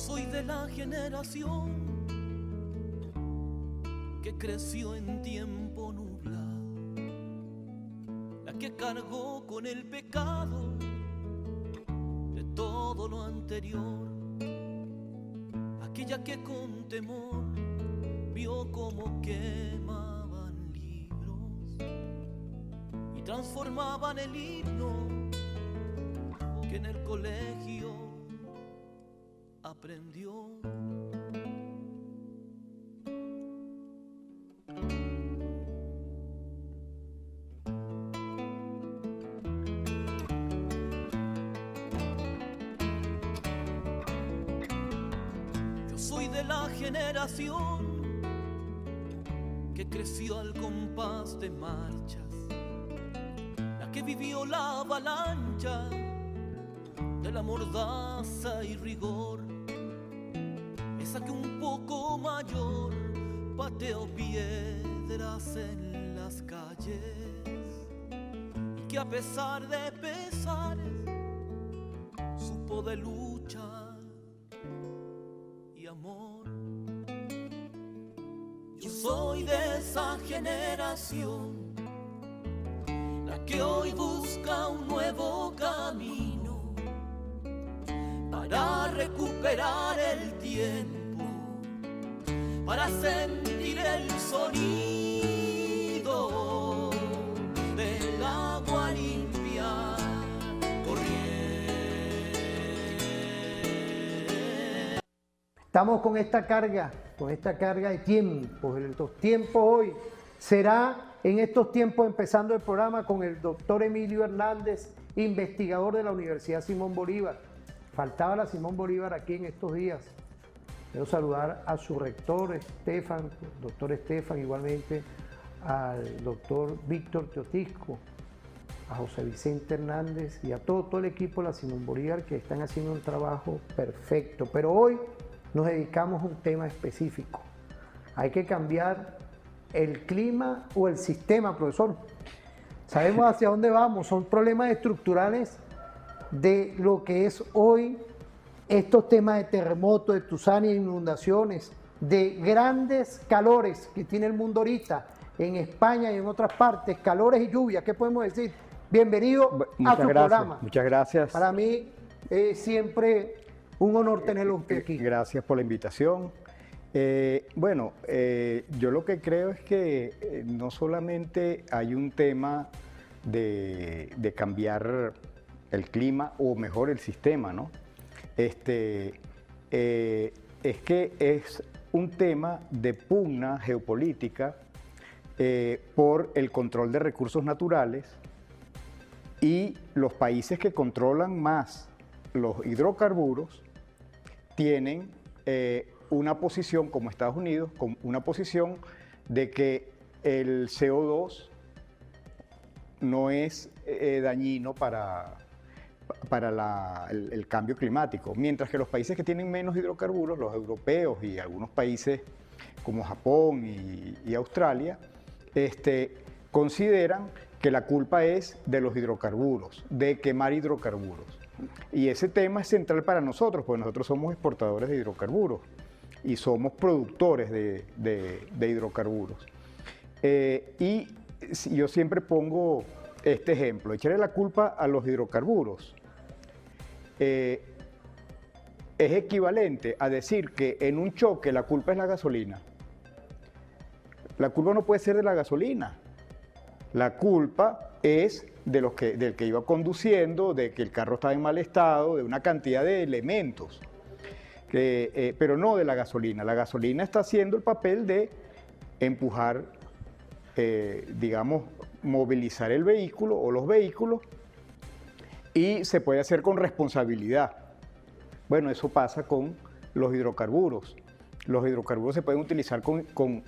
soy de la generación que creció en tiempo nublado, la que cargó con el pecado de todo lo anterior, aquella que con temor vio como quemaban libros y transformaban el himno que en el colegio aprendió. Yo soy de la generación que creció al compás de marchas, la que vivió la avalancha de la mordaza y rigor, esa que un poco mayor pateó piedras en las calles y que a pesar de pesares supo de lucha y amor. Yo soy de esa generación, la que hoy busca un nuevo camino para recuperar el tiempo, para sentir el sonido del agua limpia corriente. Estamos con esta carga de tiempos. Los tiempos hoy será en estos tiempos, empezando el programa con el doctor Emilio Hernández, investigador de la Universidad Simón Bolívar. Faltaba la Simón Bolívar aquí en estos días. Quiero saludar a su rector, doctor Estefan, igualmente al doctor Víctor Teotisco, a José Vicente Hernández y a todo el equipo de la Simón Bolívar que están haciendo un trabajo perfecto. Pero hoy nos dedicamos a un tema específico. Hay que cambiar el clima o el sistema, profesor. Sabemos hacia dónde vamos, son problemas estructurales de lo que es hoy estos temas de terremotos, de tsunamis, inundaciones, de grandes calores que tiene el mundo ahorita, en España y en otras partes, calores y lluvias. ¿Qué podemos decir? Bienvenido a tu programa. Muchas gracias. Para mí es siempre un honor tenerlo usted aquí. Gracias por la invitación. Yo lo que creo es que no solamente hay un tema de cambiar el clima o mejor el sistema, ¿no? Es que es un tema de pugna geopolítica por el control de recursos naturales, y los países que controlan más los hidrocarburos tienen una posición, como Estados Unidos, con una posición de que el CO2 no es dañino para el cambio climático, mientras que los países que tienen menos hidrocarburos, los europeos y algunos países como Japón y Australia, consideran que la culpa es de los hidrocarburos, de quemar hidrocarburos. Y ese tema es central para nosotros, porque nosotros somos exportadores de hidrocarburos y somos productores de hidrocarburos. Y yo siempre pongo este ejemplo: echarle la culpa a los hidrocarburos es equivalente a decir que en un choque la culpa es la gasolina. La culpa no puede ser de la gasolina. La culpa es del que iba conduciendo, de que el carro estaba en mal estado, de una cantidad de elementos, pero no de la gasolina. La gasolina está haciendo el papel de empujar, digamos, movilizar el vehículo o los vehículos, y se puede hacer con responsabilidad. Bueno, eso pasa con los hidrocarburos. Los hidrocarburos se pueden utilizar con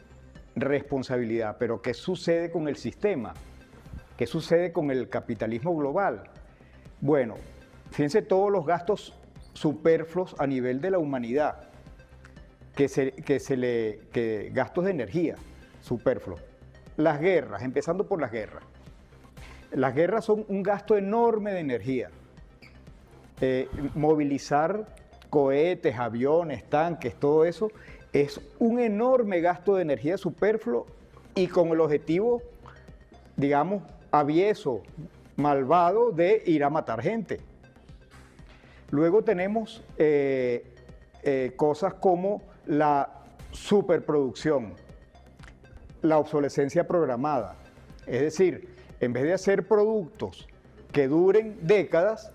responsabilidad, pero ¿qué sucede con el sistema? ¿Qué sucede con el capitalismo global? Bueno, fíjense todos los gastos superfluos a nivel de la humanidad, gastos de energía superfluos. Las guerras, empezando por las guerras. Las guerras son un gasto enorme de energía. Movilizar cohetes, aviones, tanques, todo eso, es un enorme gasto de energía superfluo y con el objetivo, digamos, avieso, malvado de ir a matar gente. Luego tenemos cosas como la superproducción, la obsolescencia programada. Es decir, en vez de hacer productos que duren décadas,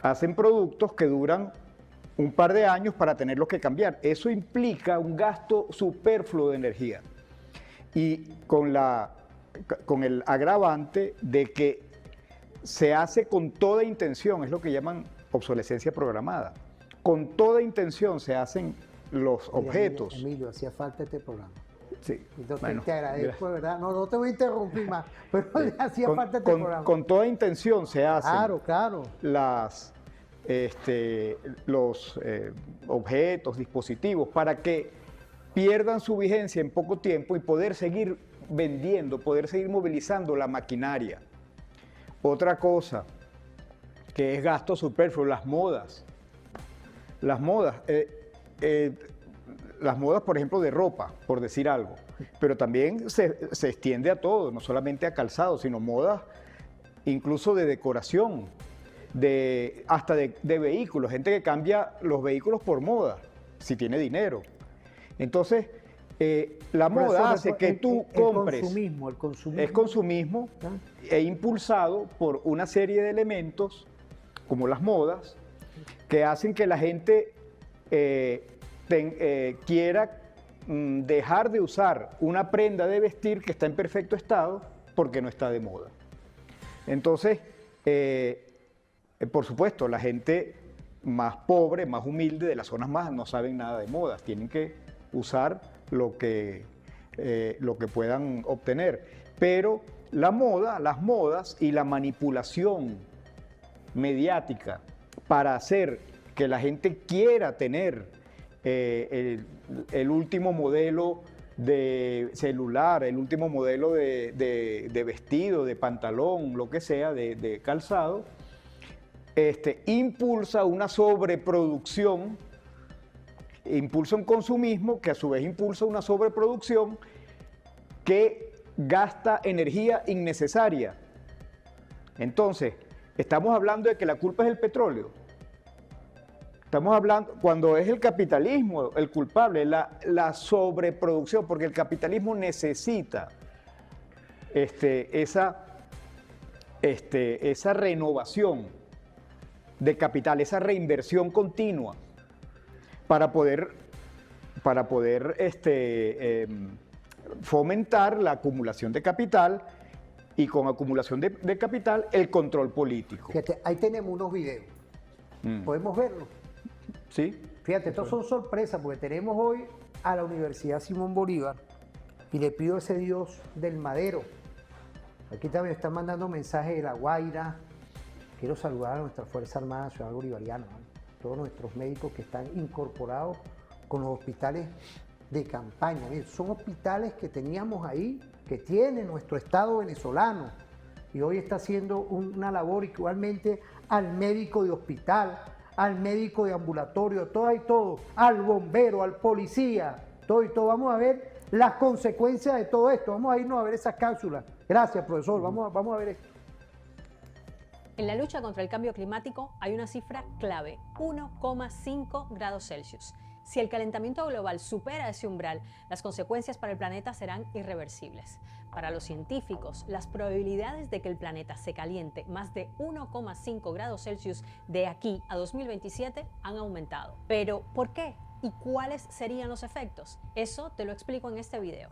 hacen productos que duran un par de años para tenerlos que cambiar. Eso implica un gasto superfluo de energía. Y con el agravante de que se hace con toda intención, es lo que llaman obsolescencia programada. Con toda intención se hacen los objetos. Emilio, hacía falta este programa. Sí. Entonces, Bueno, te agradezco, de verdad. No te voy a interrumpir más, pero hacía falta este programa. Con toda intención se hacen Claro. los objetos, dispositivos, para que pierdan su vigencia en poco tiempo y poder seguir vendiendo, poder seguir movilizando la maquinaria. Otra cosa que es gasto superfluo, las modas. Las modas, por ejemplo, de ropa, por decir algo, pero también se extiende a todo, no solamente a calzado, sino modas incluso de decoración, hasta de vehículos, gente que cambia los vehículos por moda, si tiene dinero. Entonces, la moda hace que tú compres. El consumismo. Es consumismo e impulsado por una serie de elementos, como las modas, que hacen que la gente quiera dejar de usar una prenda de vestir que está en perfecto estado porque no está de moda. Entonces, por supuesto, la gente más pobre, más humilde, de las zonas más, no saben nada de modas, tienen que usar lo que puedan obtener. Pero las modas y la manipulación mediática para hacer que la gente quiera tener el último modelo de celular, el último modelo de vestido, de pantalón, lo que sea, de calzado, impulsa una sobreproducción, impulsa un consumismo que a su vez impulsa una sobreproducción que gasta energía innecesaria. Entonces, estamos hablando de que la culpa es el petróleo. Estamos hablando, cuando es el capitalismo el culpable, la sobreproducción, porque el capitalismo necesita esa renovación de capital, esa reinversión continua para poder fomentar la acumulación de capital y con acumulación de capital el control político. Fíjate, ahí tenemos unos videos. ¿Podemos verlos? Sí. Fíjate, estos son sorpresas porque tenemos hoy a la Universidad Simón Bolívar y le pido a ese Dios del Madero. Aquí también están mandando mensajes de La Guaira. Quiero saludar a nuestra Fuerza Armada Nacional Bolivariana, ¿no? Todos nuestros médicos que están incorporados con los hospitales de campaña. Miren, son hospitales que teníamos ahí, que tiene nuestro Estado venezolano y hoy está haciendo una labor igualmente al médico de hospital, al médico de ambulatorio, todo y todo, al bombero, al policía, todo y todo. Vamos a ver las consecuencias de todo esto. Vamos a irnos a ver esas cápsulas. Gracias, profesor. Vamos a ver esto. En la lucha contra el cambio climático hay una cifra clave, 1,5 grados Celsius. Si el calentamiento global supera ese umbral, las consecuencias para el planeta serán irreversibles. Para los científicos, las probabilidades de que el planeta se caliente más de 1,5 grados Celsius de aquí a 2027 han aumentado. Pero, ¿por qué? ¿Y cuáles serían los efectos? Eso te lo explico en este video.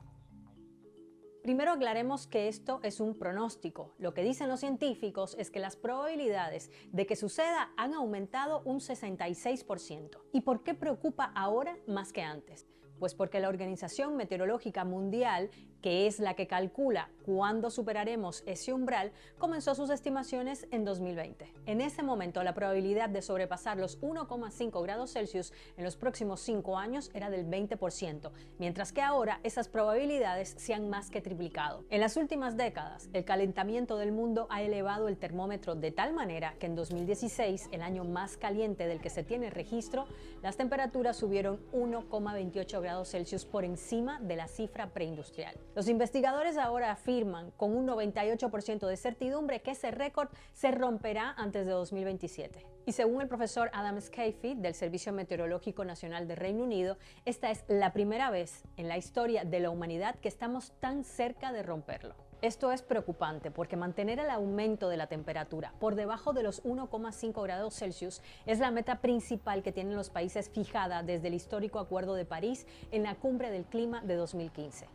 Primero aclaremos que esto es un pronóstico. Lo que dicen los científicos es que las probabilidades de que suceda han aumentado un 66%. ¿Y por qué preocupa ahora más que antes? Pues porque la Organización Meteorológica Mundial, que es la que calcula cuándo superaremos ese umbral, comenzó sus estimaciones en 2020. En ese momento, la probabilidad de sobrepasar los 1,5 grados Celsius en los próximos 5 años era del 20%, mientras que ahora esas probabilidades se han más que triplicado. En las últimas décadas, el calentamiento del mundo ha elevado el termómetro de tal manera que en 2016, el año más caliente del que se tiene registro, las temperaturas subieron 1,28 grados Celsius por encima de la cifra preindustrial. Los investigadores ahora afirman con un 98% de certidumbre que ese récord se romperá antes de 2027. Y según el profesor Adam Scafie del Servicio Meteorológico Nacional de Reino Unido, esta es la primera vez en la historia de la humanidad que estamos tan cerca de romperlo. Esto es preocupante porque mantener el aumento de la temperatura por debajo de los 1,5 grados Celsius es la meta principal que tienen los países fijada desde el histórico Acuerdo de París en la Cumbre del Clima de 2015.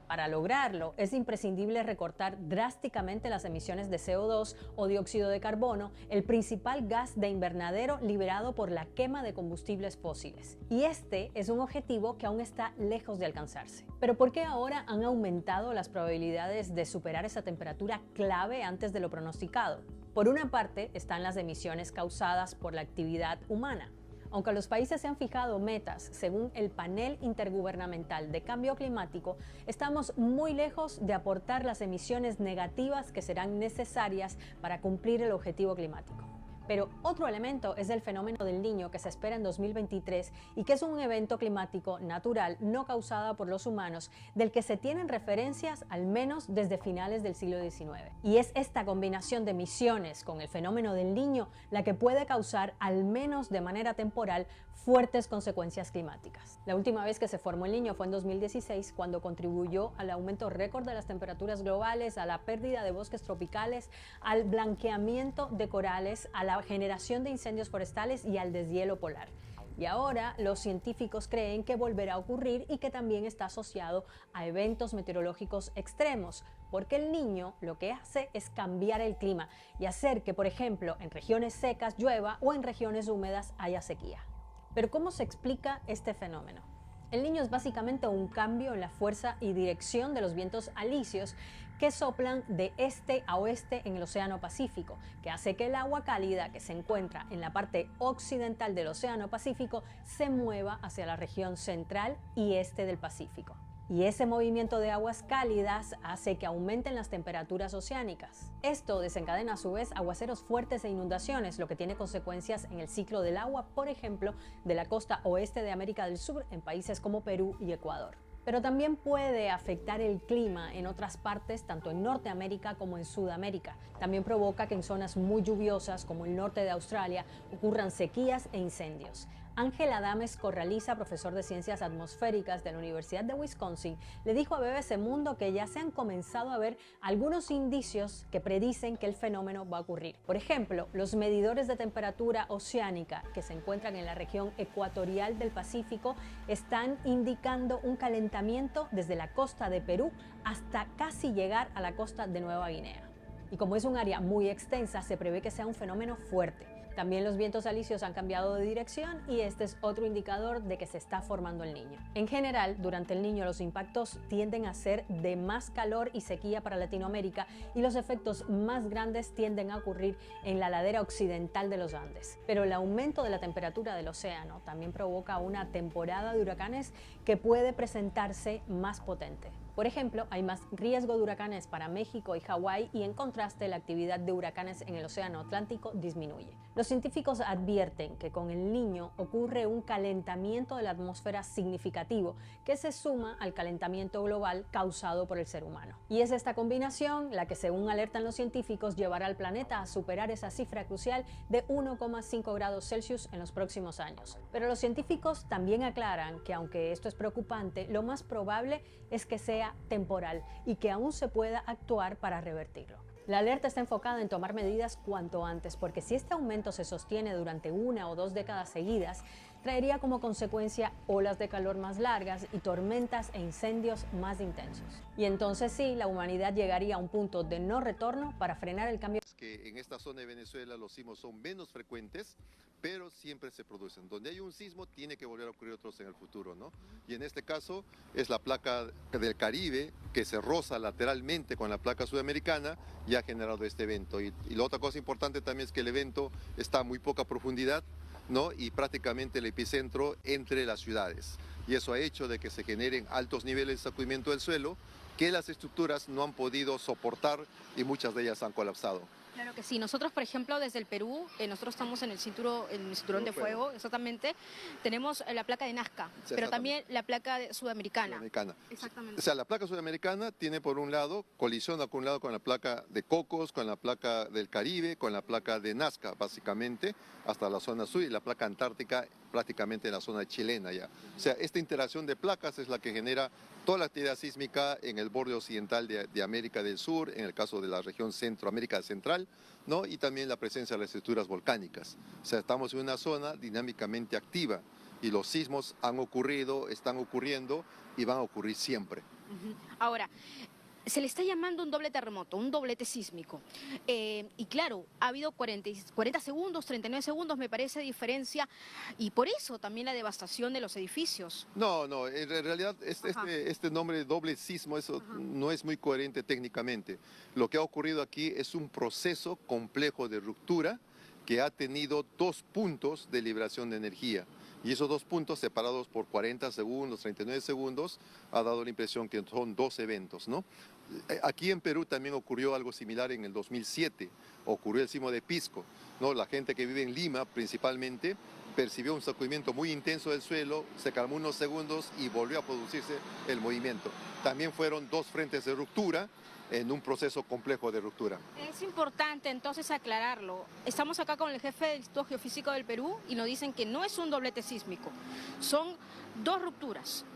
Para lograrlo, es imprescindible recortar drásticamente las emisiones de CO2 o dióxido de carbono, el principal gas de invernadero liberado por la quema de combustibles fósiles. Y este es un objetivo que aún está lejos de alcanzarse. Pero ¿por qué ahora han aumentado las probabilidades de superar esa temperatura clave antes de lo pronosticado? Por una parte, están las emisiones causadas por la actividad humana. Aunque los países se han fijado metas según el Panel Intergubernamental de Cambio Climático, estamos muy lejos de aportar las emisiones negativas que serán necesarias para cumplir el objetivo climático. Pero otro elemento es el fenómeno del Niño que se espera en 2023 y que es un evento climático natural no causado por los humanos del que se tienen referencias al menos desde finales del siglo XIX. Y es esta combinación de emisiones con el fenómeno del Niño la que puede causar, al menos de manera temporal, fuertes consecuencias climáticas. La última vez que se formó el Niño fue en 2016, cuando contribuyó al aumento récord de las temperaturas globales, a la pérdida de bosques tropicales, al blanqueamiento de corales, a la generación de incendios forestales y al deshielo polar. Y ahora los científicos creen que volverá a ocurrir y que también está asociado a eventos meteorológicos extremos, porque el Niño lo que hace es cambiar el clima y hacer que, por ejemplo, en regiones secas llueva o en regiones húmedas haya sequía. Pero ¿cómo se explica este fenómeno? El Niño es básicamente un cambio en la fuerza y dirección de los vientos alisios que soplan de este a oeste en el Océano Pacífico, que hace que el agua cálida que se encuentra en la parte occidental del Océano Pacífico se mueva hacia la región central y este del Pacífico. Y ese movimiento de aguas cálidas hace que aumenten las temperaturas oceánicas. Esto desencadena a su vez aguaceros fuertes e inundaciones, lo que tiene consecuencias en el ciclo del agua, por ejemplo, de la costa oeste de América del Sur en países como Perú y Ecuador. Pero también puede afectar el clima en otras partes, tanto en Norteamérica como en Sudamérica. También provoca que en zonas muy lluviosas, como el norte de Australia, ocurran sequías e incendios. Ángel Adames Corraliza, profesor de Ciencias Atmosféricas de la Universidad de Wisconsin, le dijo a BBC Mundo que ya se han comenzado a ver algunos indicios que predicen que el fenómeno va a ocurrir. Por ejemplo, los medidores de temperatura oceánica que se encuentran en la región ecuatorial del Pacífico están indicando un calentamiento desde la costa de Perú hasta casi llegar a la costa de Nueva Guinea. Y como es un área muy extensa, se prevé que sea un fenómeno fuerte. También los vientos alisios han cambiado de dirección y este es otro indicador de que se está formando el Niño. En general, durante el Niño los impactos tienden a ser de más calor y sequía para Latinoamérica y los efectos más grandes tienden a ocurrir en la ladera occidental de los Andes. Pero el aumento de la temperatura del océano también provoca una temporada de huracanes que puede presentarse más potente. Por ejemplo, hay más riesgo de huracanes para México y Hawái y en contraste la actividad de huracanes en el Océano Atlántico disminuye. Los científicos advierten que con el Niño ocurre un calentamiento de la atmósfera significativo que se suma al calentamiento global causado por el ser humano. Y es esta combinación la que, según alertan los científicos, llevará al planeta a superar esa cifra crucial de 1,5 grados Celsius en los próximos años. Pero los científicos también aclaran que aunque esto es preocupante, lo más probable es que sea temporal y que aún se pueda actuar para revertirlo. La alerta está enfocada en tomar medidas cuanto antes, porque si este aumento se sostiene durante 1 o 2 décadas seguidas, traería como consecuencia olas de calor más largas y tormentas e incendios más intensos. Y entonces sí, la humanidad llegaría a un punto de no retorno para frenar el cambio. Que en esta zona de Venezuela los sismos son menos frecuentes, pero siempre se producen. Donde hay un sismo tiene que volver a ocurrir otros en el futuro, ¿no? Y en este caso es la placa del Caribe que se roza lateralmente con la placa sudamericana y ha generado este evento. Y la otra cosa importante también es que el evento está a muy poca profundidad, ¿no? Y prácticamente el epicentro entre las ciudades. Y eso ha hecho de que se generen altos niveles de sacudimiento del suelo que las estructuras no han podido soportar y muchas de ellas han colapsado. Claro que sí. Nosotros, por ejemplo, desde el Perú, nosotros estamos en el cinturón de fuego, exactamente. Tenemos la placa de Nazca, Sí, pero también la placa sudamericana. Sudamericana. Exactamente. O sea, la placa sudamericana tiene por un lado, colisiona con un lado con la placa de Cocos, con la placa del Caribe, con la placa de Nazca, básicamente, hasta la zona sur, y la placa antártica prácticamente en la zona chilena ya. O sea, esta interacción de placas es la que genera toda la actividad sísmica en el borde occidental de América del Sur, en el caso de la región Centroamérica Central, ¿no? Y también la presencia de las estructuras volcánicas. O sea, estamos en una zona dinámicamente activa y los sismos han ocurrido, están ocurriendo y van a ocurrir siempre. Ahora, se le está llamando un doble terremoto, un doblete sísmico. Y claro, ha habido 40 segundos, 39 segundos, me parece, diferencia, y por eso también la devastación de los edificios. No, en realidad este nombre de doble sismo eso no es muy coherente técnicamente. Lo que ha ocurrido aquí es un proceso complejo de ruptura que ha tenido dos puntos de liberación de energía. Y esos dos puntos separados por 40 segundos, 39 segundos, ha dado la impresión que son dos eventos, ¿no? Aquí en Perú también ocurrió algo similar en el 2007, ocurrió el sismo de Pisco, ¿no? La gente que vive en Lima principalmente percibió un sacudimiento muy intenso del suelo, se calmó unos segundos y volvió a producirse el movimiento. También fueron dos frentes de ruptura en un proceso complejo de ruptura. Es importante entonces aclararlo. Estamos acá con el jefe del Instituto Geofísico del Perú y nos dicen que no es un doblete sísmico, son dos rupturas.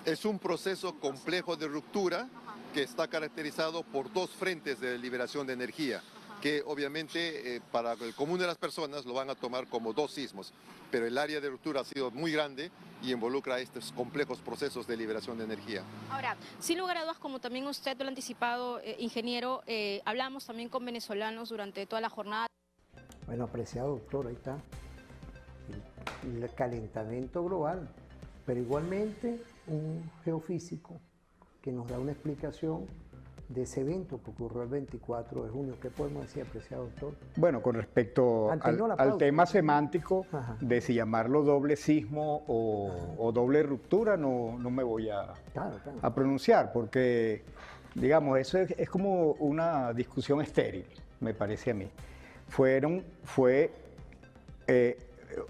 Es un proceso complejo de ruptura que está caracterizado por dos frentes de liberación de energía, que obviamente para el común de las personas lo van a tomar como dos sismos, pero el área de ruptura ha sido muy grande y involucra estos complejos procesos de liberación de energía. Ahora, sin lugar a dudas, como también usted lo ha anticipado, ingeniero, hablamos también con venezolanos durante toda la jornada. Bueno, apreciado doctor, ahí está el calentamiento global, pero igualmente un geofísico que nos da una explicación de ese evento que ocurrió el 24 de junio. ¿Qué podemos decir, apreciado doctor? Bueno, con respecto al tema semántico de si llamarlo doble sismo o doble ruptura, no me voy a pronunciar, porque, digamos, eso es como una discusión estéril, me parece a mí. Fue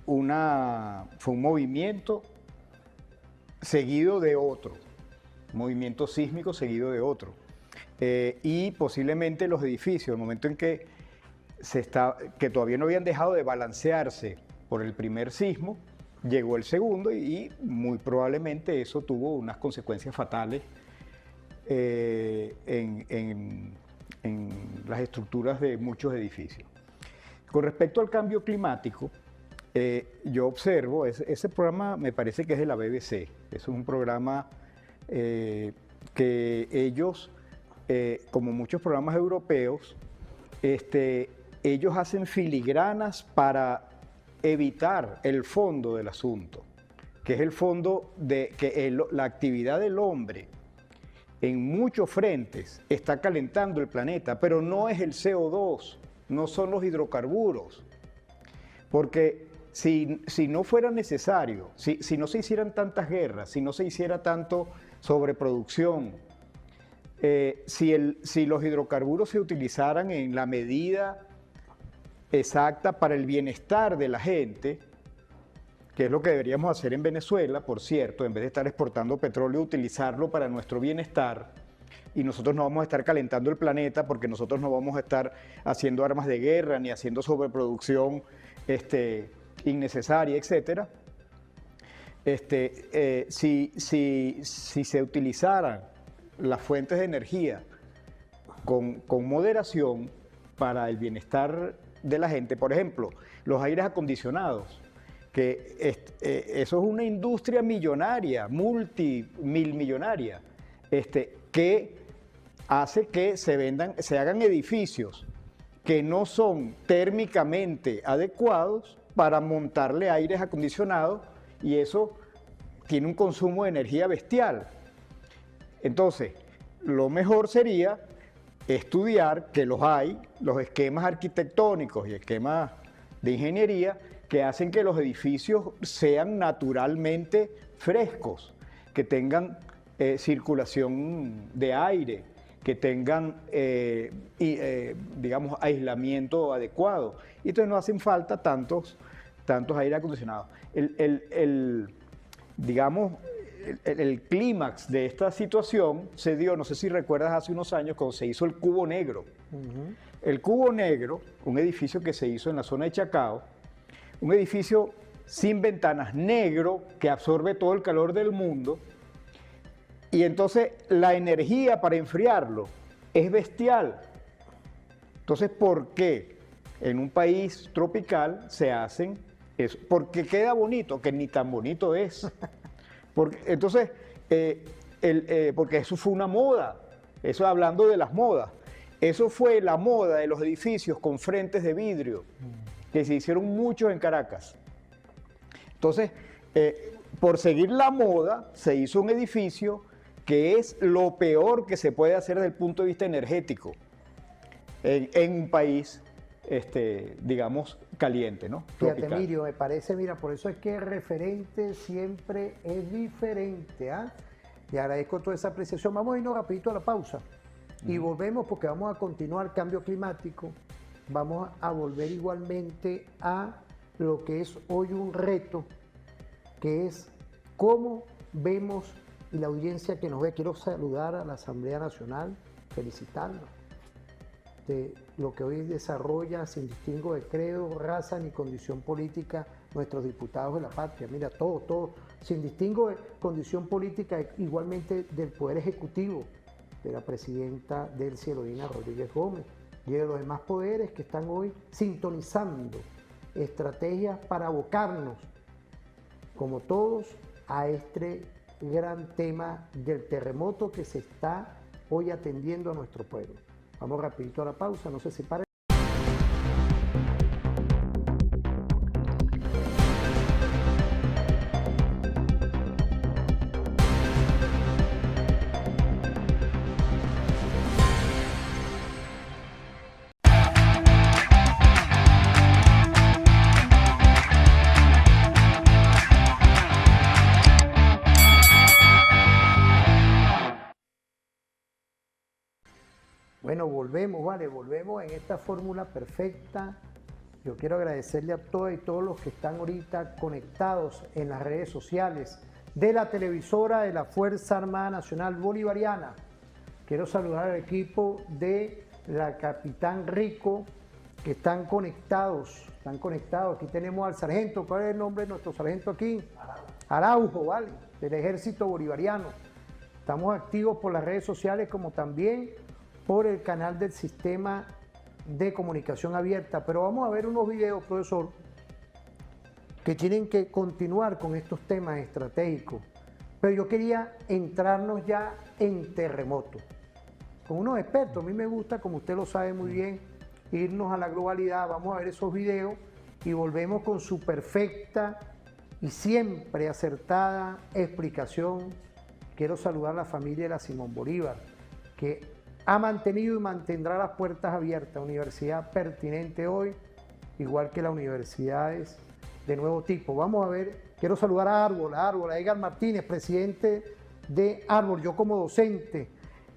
un movimiento seguido de otro, movimiento sísmico seguido de otro. Y posiblemente los edificios, el momento en que todavía no habían dejado de balancearse por el primer sismo, llegó el segundo y muy probablemente eso tuvo unas consecuencias fatales en las estructuras de muchos edificios. Con respecto al cambio climático, yo observo, ese programa me parece que es de la BBC, es un programa que ellos, como muchos programas europeos, ellos hacen filigranas para evitar el fondo del asunto, que es el fondo de que la actividad del hombre en muchos frentes está calentando el planeta, pero no es el CO2, no son los hidrocarburos, porque si no fuera necesario, si no se hicieran tantas guerras, si no se hiciera tanto sobreproducción, si los hidrocarburos se utilizaran en la medida exacta para el bienestar de la gente, que es lo que deberíamos hacer en Venezuela, por cierto, en vez de estar exportando petróleo, utilizarlo para nuestro bienestar, y nosotros no vamos a estar calentando el planeta porque nosotros no vamos a estar haciendo armas de guerra ni haciendo sobreproducción innecesaria, etcétera. Si se utilizaran las fuentes de energía con moderación para el bienestar de la gente, por ejemplo, los aires acondicionados, que eso es una industria millonaria, multimillonaria, que hace que se hagan edificios que no son térmicamente adecuados para montarle aires acondicionados, y eso tiene un consumo de energía bestial. Entonces, lo mejor sería estudiar, que los hay, los esquemas arquitectónicos y esquemas de ingeniería que hacen que los edificios sean naturalmente frescos, que tengan circulación de aire, que tengan, digamos, aislamiento adecuado. Y entonces no hacen falta tantos aire acondicionados. Digamos, el clímax de esta situación se dio, no sé si recuerdas, hace unos años cuando se hizo el Cubo Negro. El Cubo Negro, un edificio que se hizo en la zona de Chacao, un edificio sin ventanas, negro, que absorbe todo el calor del mundo, y entonces la energía para enfriarlo es bestial. Entonces, ¿por qué en un país tropical se hacen eso? Porque queda bonito, que ni tan bonito es. Entonces, porque eso fue una moda, eso hablando de las modas, eso fue la moda de los edificios con frentes de vidrio, que se hicieron muchos en Caracas. Entonces, por seguir la moda, se hizo un edificio que es lo peor que se puede hacer desde el punto de vista energético en un país, digamos, caliente, ¿no? Fíjate, Tropical. Emilio, me parece, mira, por eso es que el referente siempre es diferente, ¿ah? Y agradezco toda esa apreciación. Vamos a irnos rapidito a la pausa y volvemos, porque vamos a continuar cambio climático, vamos a volver igualmente a lo que es hoy un reto, que es cómo vemos, y la audiencia que nos ve, quiero saludar a la Asamblea Nacional, felicitarlos de lo que hoy desarrolla sin distingo de credo, raza ni condición política nuestros diputados de la patria. Mira, todo, sin distingo de condición política, igualmente del Poder Ejecutivo, de la presidenta Delcy Eloína Rodríguez Gómez y de los demás poderes que están hoy sintonizando estrategias para abocarnos, como todos, a este gran tema del terremoto que se está hoy atendiendo a nuestro pueblo. Vamos rapidito a la pausa, no se separen. Bueno, volvemos en esta fórmula perfecta. Yo quiero agradecerle a todas y todos los que están ahorita conectados en las redes sociales de la televisora de la Fuerza Armada Nacional Bolivariana. Quiero saludar al equipo de la Capitán Rico, que están conectados. Aquí tenemos al sargento. ¿Cuál es el nombre de nuestro sargento aquí? Araujo, ¿vale? Del Ejército Bolivariano. Estamos activos por las redes sociales, como también por el canal del Sistema de Comunicación Abierta. Pero vamos a ver unos videos, profesor, que tienen que continuar con estos temas estratégicos. Pero yo quería entrarnos ya en terremoto, con unos expertos. A mí me gusta, como usted lo sabe muy bien, irnos a la globalidad. Vamos a ver esos videos y volvemos con su perfecta y siempre acertada explicación. Quiero saludar a la familia de la Simón Bolívar, que ha mantenido y mantendrá las puertas abiertas. Universidad pertinente hoy, igual que las universidades de nuevo tipo. Vamos a ver, quiero saludar a Árbol, a Edgar Martínez, presidente de Árbol. Yo como docente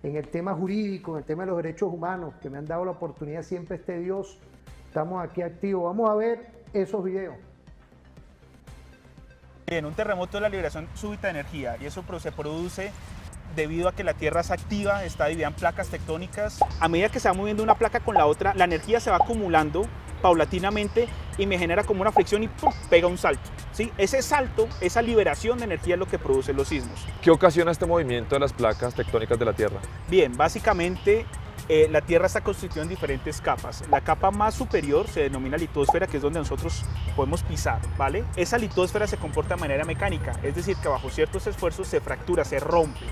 en el tema jurídico, en el tema de los derechos humanos, que me han dado la oportunidad siempre, Dios, estamos aquí activos. Vamos a ver esos videos. Bien, un terremoto es la liberación súbita de energía, y eso se produce debido a que la Tierra es activa, está dividida en placas tectónicas. A medida que se va moviendo una placa con la otra, la energía se va acumulando paulatinamente y me genera como una fricción y ¡pum!, pega un salto, ¿sí? Ese salto, esa liberación de energía es lo que produce los sismos. ¿Qué ocasiona este movimiento de las placas tectónicas de la Tierra? Bien, básicamente la Tierra está constituida en diferentes capas. La capa más superior se denomina litosfera, que es donde nosotros podemos pisar, ¿vale? Esa litosfera se comporta de manera mecánica, es decir, que bajo ciertos esfuerzos se fractura, se rompe.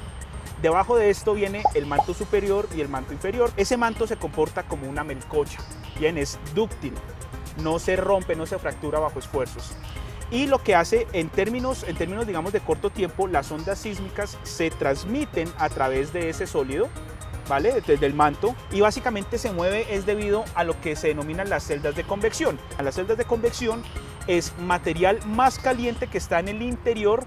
Debajo de esto viene el manto superior y el manto inferior. Ese manto se comporta como una melcocha, bien, es dúctil, no se rompe, no se fractura bajo esfuerzos. Y lo que hace en términos digamos de corto tiempo, las ondas sísmicas se transmiten a través de ese sólido, ¿vale? Desde el manto, y básicamente se mueve es debido a lo que se denominan las celdas de convección. A las celdas de convección es material más caliente que está en el interior,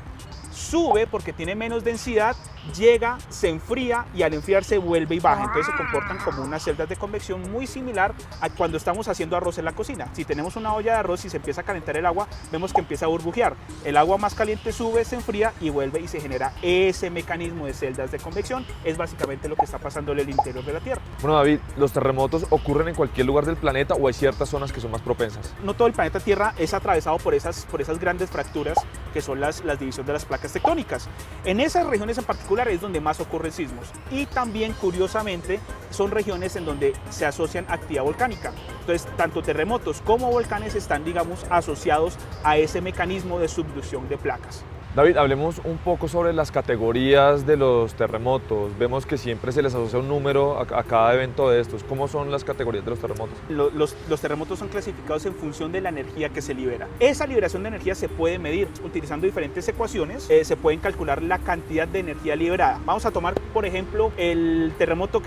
sube porque tiene menos densidad, llega, se enfría y al enfriarse vuelve y baja. Entonces se comportan como unas celdas de convección muy similar a cuando estamos haciendo arroz en la cocina. Si tenemos una olla de arroz y se empieza a calentar el agua, vemos que empieza a burbujear. El agua más caliente sube, se enfría y vuelve y se genera ese mecanismo de celdas de convección. Es básicamente lo que está pasando en el interior de la Tierra. Bueno, David, ¿los terremotos ocurren en cualquier lugar del planeta o hay ciertas zonas que son más propensas? No todo el planeta Tierra es atravesado por esas grandes fracturas que son las divisiones de las placas tectónicas. En esas regiones en particular es donde más ocurren sismos, y también curiosamente son regiones en donde se asocian actividad volcánica. Entonces tanto terremotos como volcanes están, digamos, asociados a ese mecanismo de subducción de placas. David, hablemos un poco sobre las categorías de los terremotos. Vemos que siempre se les asocia un número a cada evento de estos. ¿Cómo son las categorías de los terremotos? Los terremotos son clasificados en función de la energía que se libera. Esa liberación de energía se puede medir utilizando diferentes ecuaciones. Se pueden calcular la cantidad de energía liberada. Vamos a tomar, por ejemplo, el terremoto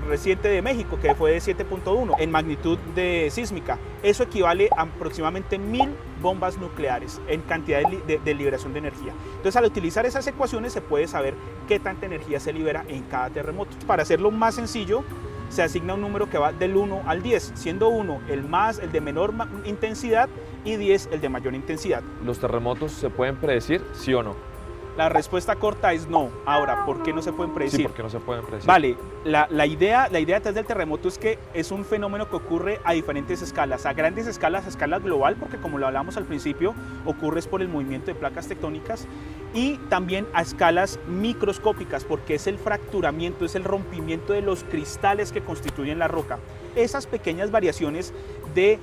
reciente de México, que fue de 7.1 en magnitud de sísmica. Eso equivale a aproximadamente 1000 bombas nucleares en cantidad de liberación de energía. Entonces, al utilizar esas ecuaciones se puede saber qué tanta energía se libera en cada terremoto. Para hacerlo más sencillo, se asigna un número que va del 1 al 10, siendo 1 el de menor intensidad y 10 el de mayor intensidad. ¿Los terremotos se pueden predecir, sí o no? La respuesta corta es no. Ahora, ¿por qué no se pueden predecir? Sí, ¿por qué no se pueden predecir? Vale, la idea detrás del terremoto es que es un fenómeno que ocurre a diferentes escalas, a grandes escalas, a escala global, porque como lo hablamos al principio, ocurre por el movimiento de placas tectónicas, y también a escalas microscópicas, porque es el fracturamiento, es el rompimiento de los cristales que constituyen la roca. Esas pequeñas variaciones de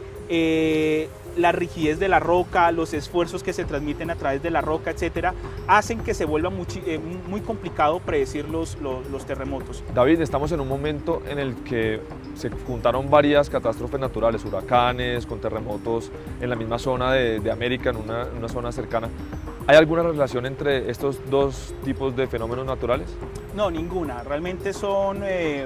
la rigidez de la roca, los esfuerzos que se transmiten a través de la roca, etcétera, hacen que se vuelva muy complicado predecir los terremotos. David, estamos en un momento en el que se juntaron varias catástrofes naturales, huracanes, con terremotos en la misma zona de América, en una zona cercana. ¿Hay alguna relación entre estos dos tipos de fenómenos naturales? No, ninguna. Realmente son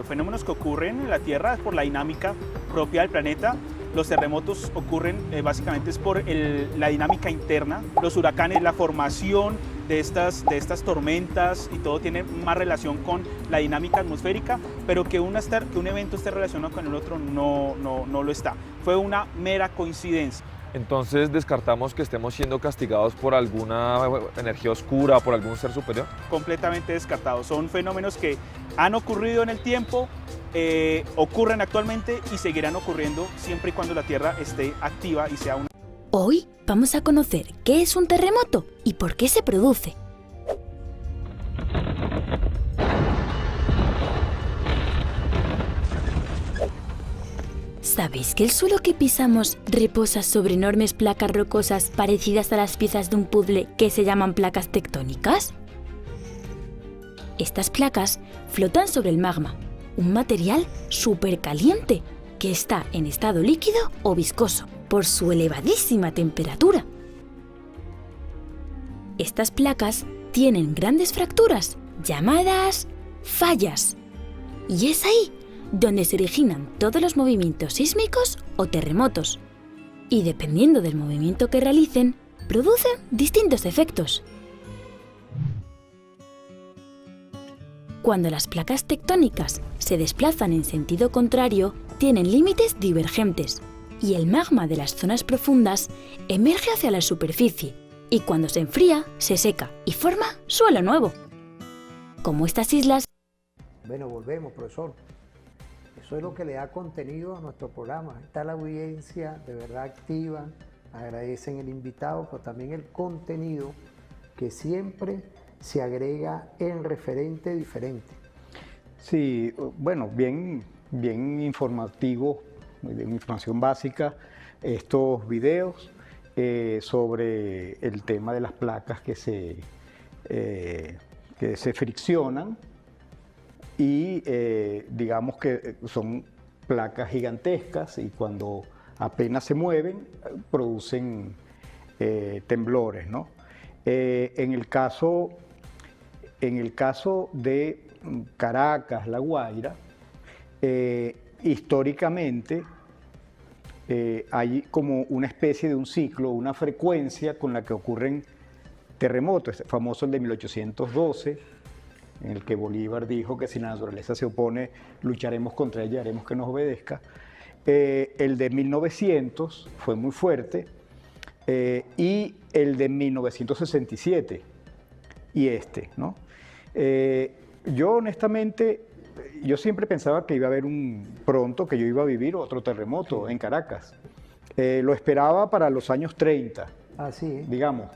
fenómenos que ocurren en la Tierra por la dinámica propia del planeta. Los terremotos ocurren básicamente es por la dinámica interna. Los huracanes, la formación de estas tormentas y todo tiene más relación con la dinámica atmosférica, pero que un evento esté relacionado con el otro no lo está. Fue una mera coincidencia. Entonces, ¿descartamos que estemos siendo castigados por alguna energía oscura, por algún ser superior? Completamente descartados. Son fenómenos que han ocurrido en el tiempo, ocurren actualmente y seguirán ocurriendo siempre y cuando la Tierra esté activa y sea una... Hoy vamos a conocer qué es un terremoto y por qué se produce. ¿Sabéis que el suelo que pisamos reposa sobre enormes placas rocosas parecidas a las piezas de un puzzle que se llaman placas tectónicas? Estas placas flotan sobre el magma, un material supercaliente que está en estado líquido o viscoso por su elevadísima temperatura. Estas placas tienen grandes fracturas llamadas fallas, y es ahí donde se originan todos los movimientos sísmicos o terremotos, y dependiendo del movimiento que realicen, producen distintos efectos. Cuando las placas tectónicas se desplazan en sentido contrario, tienen límites divergentes, y el magma de las zonas profundas emerge hacia la superficie, y cuando se enfría, se seca y forma suelo nuevo. Como estas islas... Bueno, volvemos, profesor. Eso es lo que le da contenido a nuestro programa. Está la audiencia de verdad activa, agradecen el invitado, pero también el contenido que siempre se agrega en referente diferente. Sí, bueno, bien bien informativo, de información básica, estos videos sobre el tema de las placas que se friccionan y digamos que son placas gigantescas y cuando apenas se mueven producen temblores, ¿no? En el caso de Caracas, La Guaira, históricamente hay como una especie de un ciclo, una frecuencia con la que ocurren terremotos, famoso el de 1812, en el que Bolívar dijo que si la naturaleza se opone, lucharemos contra ella y haremos que nos obedezca. El de 1900 fue muy fuerte, y el de 1967 y ¿no? Yo honestamente, yo siempre pensaba que iba a haber pronto que yo iba a vivir otro terremoto en Caracas. Lo esperaba para los años 30, digamos,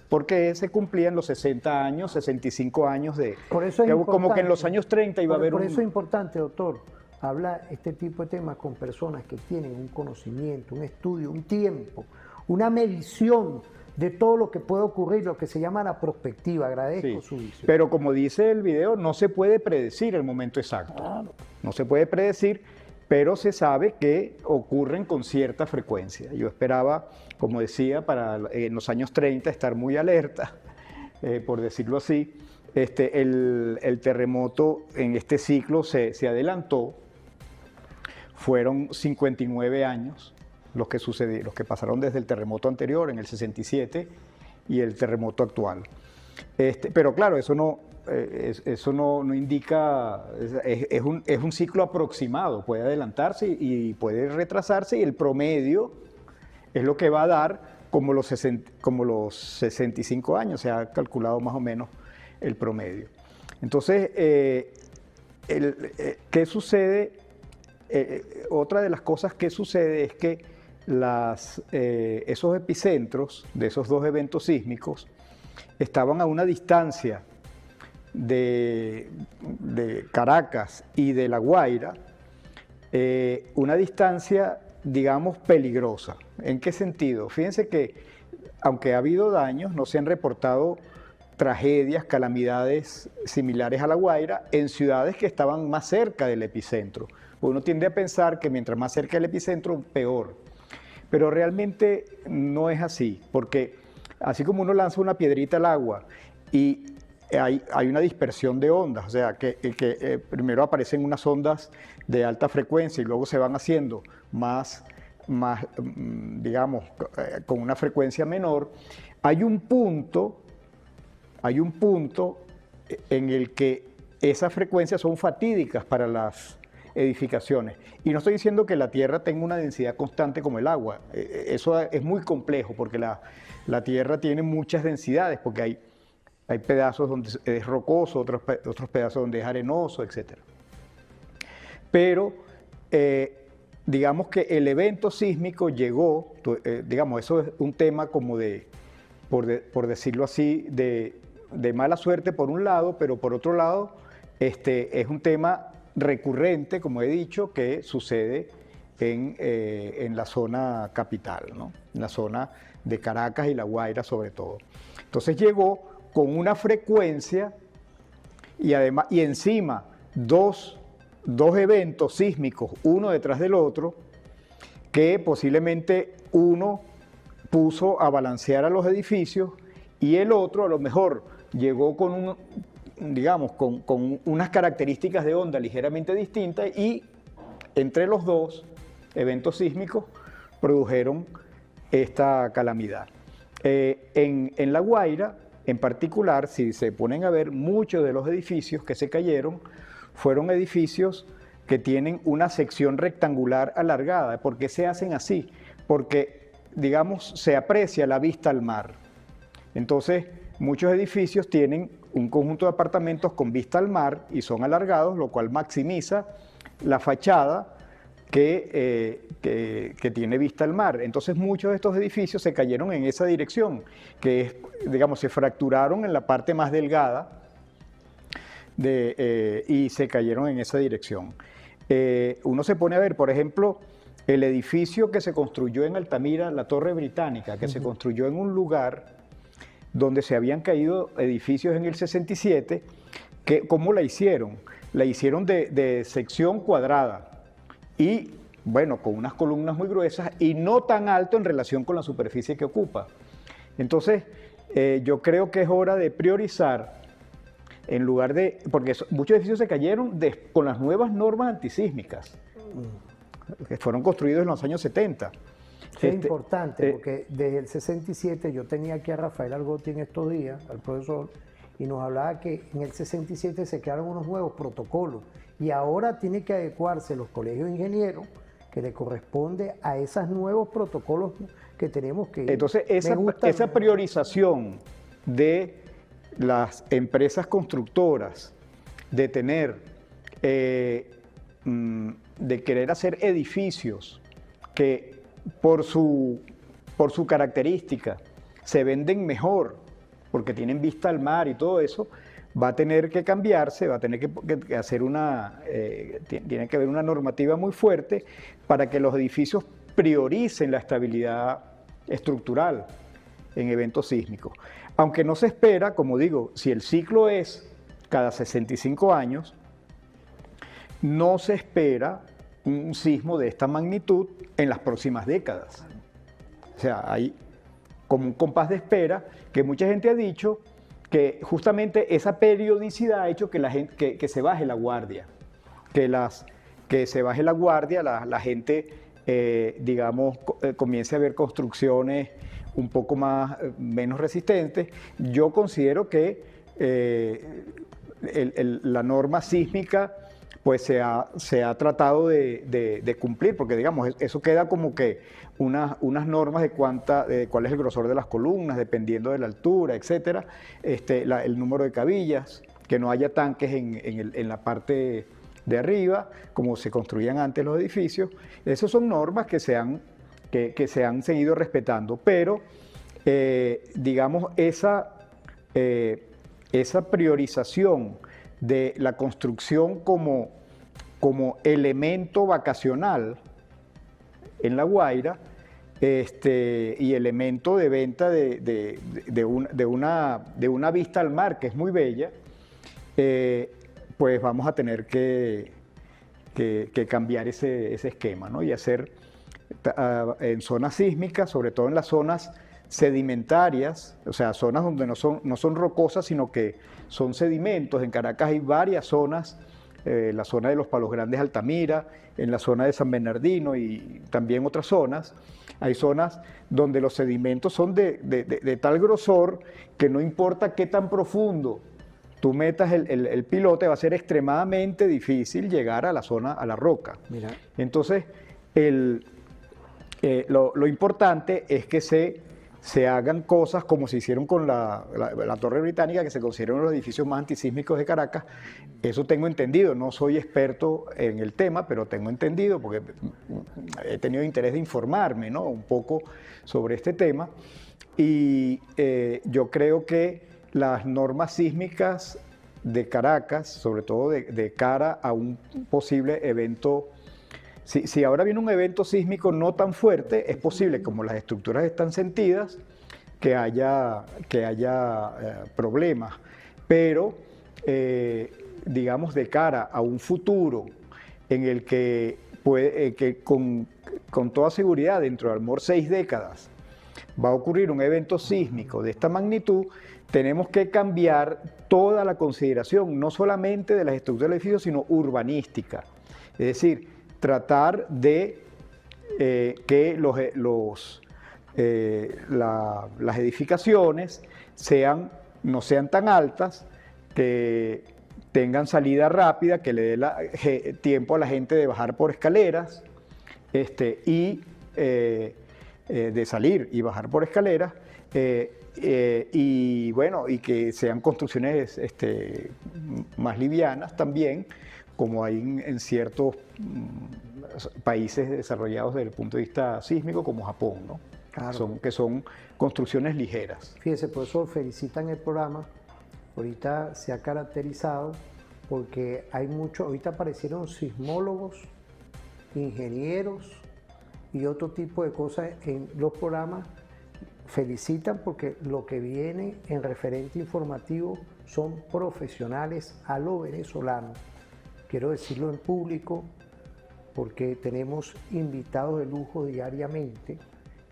porque se cumplían los 60 años, 65 años de... Por eso es como que en los años 30 iba a haber Por eso es importante, doctor, hablar este tipo de temas con personas que tienen un conocimiento, un estudio, un tiempo, una medición de todo lo que puede ocurrir, lo que se llama la prospectiva. Agradezco su visión. Pero como dice el video, no se puede predecir el momento exacto. Claro. No se puede predecir, pero se sabe que ocurren con cierta frecuencia. Yo esperaba, como decía, en los años 30 estar muy alerta, por decirlo así. El terremoto en este ciclo se adelantó, fueron 59 años los que pasaron desde el terremoto anterior, en el 67, y el terremoto actual. Pero claro, eso no indica, es un ciclo aproximado, puede adelantarse y puede retrasarse, y el promedio es lo que va a dar como los 65 años, se ha calculado más o menos el promedio. Entonces, ¿qué sucede? Otra de las cosas que sucede es que esos epicentros de esos dos eventos sísmicos estaban a una distancia de Caracas y de La Guaira, una distancia, digamos, peligrosa. ¿En qué sentido? Fíjense que, aunque ha habido daños, no se han reportado tragedias, calamidades similares a La Guaira en ciudades que estaban más cerca del epicentro. Uno tiende a pensar que mientras más cerca del epicentro, peor. Pero realmente no es así, porque así como uno lanza una piedrita al agua y hay una dispersión de ondas, o sea, que primero aparecen unas ondas de alta frecuencia y luego se van haciendo más digamos, con una frecuencia menor, hay un punto en el que esas frecuencias son fatídicas para las edificaciones. Y no estoy diciendo que la Tierra tenga una densidad constante como el agua. Eso es muy complejo porque la Tierra tiene muchas densidades, porque hay pedazos donde es rocoso, otros pedazos donde es arenoso, etc. Pero digamos que el evento sísmico llegó, digamos, eso es un tema como por decirlo así, de mala suerte por un lado, pero por otro lado es un tema recurrente, como he dicho, que sucede en la zona capital, ¿no? En la zona de Caracas y La Guaira sobre todo. Entonces llegó con una frecuencia y además y encima dos eventos sísmicos, uno detrás del otro, que posiblemente uno puso a balancear a los edificios y el otro a lo mejor llegó con con unas características de onda ligeramente distintas, y entre los dos eventos sísmicos produjeron esta calamidad. En La Guaira, en particular, si se ponen a ver, muchos de los edificios que se cayeron fueron edificios que tienen una sección rectangular alargada. ¿Por qué se hacen así? Porque, digamos, se aprecia la vista al mar. Entonces, muchos edificios tienen un conjunto de apartamentos con vista al mar y son alargados, lo cual maximiza la fachada que tiene vista al mar. Entonces muchos de estos edificios se cayeron en esa dirección, que es, digamos, se fracturaron en la parte más delgada y se cayeron en esa dirección. uno se pone a ver, por ejemplo, el edificio que se construyó en Altamira, la Torre Británica, que se construyó en un lugar donde se habían caído edificios en el 67, ¿cómo la hicieron? La hicieron de sección cuadrada y, bueno, con unas columnas muy gruesas y no tan alto en relación con la superficie que ocupa. Entonces, yo creo que es hora de priorizar en lugar de, porque muchos edificios se cayeron con las nuevas normas antisísmicas, que fueron construidos en los años 70. Es importante, porque desde el 67 yo tenía aquí a Rafael Argotti en estos días, al profesor, y nos hablaba que en el 67 se crearon unos nuevos protocolos y ahora tiene que adecuarse los colegios de ingenieros que le corresponde a esos nuevos protocolos que tenemos que... Entonces, esa priorización de las empresas constructoras, de tener, de querer hacer edificios que por su característica se venden mejor, porque tienen vista al mar y todo eso, va a tener que cambiarse, va a tener que hacer tiene que haber una normativa muy fuerte para que los edificios prioricen la estabilidad estructural en eventos sísmicos. Aunque no se espera, como digo, si el ciclo es cada 65 años, no se espera un sismo de esta magnitud en las próximas décadas. O sea, hay como un compás de espera que mucha gente ha dicho que justamente esa periodicidad ha hecho que la gente, que se baje la guardia, que se baje la guardia, la gente, digamos, comience a ver construcciones un poco menos resistentes. Yo considero que la norma sísmica pues se ha tratado de cumplir, porque digamos, eso queda como que unas normas de cuál es el grosor de las columnas, dependiendo de la altura, etcétera, el número de cabillas, que no haya tanques en la parte de arriba, como se construían antes los edificios. Esas son normas que se han seguido respetando, pero digamos, esa priorización de la construcción como elemento vacacional en La Guaira y elemento de venta de una vista al mar que es muy bella, pues vamos a tener que cambiar ese esquema, ¿no? Y hacer en zonas sísmicas, sobre todo en las zonas sedimentarias, o sea, zonas donde no son rocosas, sino que son sedimentos. En Caracas hay varias zonas, la zona de los Palos Grandes, Altamira, en la zona de San Bernardino y también otras zonas. Hay zonas donde los sedimentos son de tal grosor que no importa qué tan profundo tú metas el pilote, va a ser extremadamente difícil llegar a la zona, a la roca. Mira. Entonces, lo importante es que se hagan cosas como se hicieron con la Torre Británica, que se consideran uno de los edificios más antisísmicos de Caracas. Eso tengo entendido, no soy experto en el tema, pero tengo entendido porque he tenido interés de informarme, ¿no?, un poco sobre este tema. Y yo creo que las normas sísmicas de Caracas, sobre todo de cara a un posible evento. Si ahora viene un evento sísmico no tan fuerte, es posible, como las estructuras están sentidas, que haya problemas. Pero, digamos, de cara a un futuro en el que con toda seguridad, dentro de a lo mejor 6 décadas, va a ocurrir un evento sísmico de esta magnitud, tenemos que cambiar toda la consideración, no solamente de las estructuras del edificio, sino urbanística. Es decir, tratar de que las edificaciones no sean tan altas, que tengan salida rápida, que le dé tiempo a la gente de bajar por escaleras y de salir y bajar por escaleras, y bueno, y que sean construcciones más livianas también, como hay en ciertos países desarrollados desde el punto de vista sísmico, como Japón, ¿no? Claro. Que son construcciones ligeras. Fíjese, profesor, felicitan el programa. Ahorita se ha caracterizado porque hay mucho, ahorita aparecieron sismólogos, ingenieros y otro tipo de cosas en los programas. Felicitan porque lo que viene en referente informativo son profesionales a lo venezolano. Quiero decirlo en público porque tenemos invitados de lujo diariamente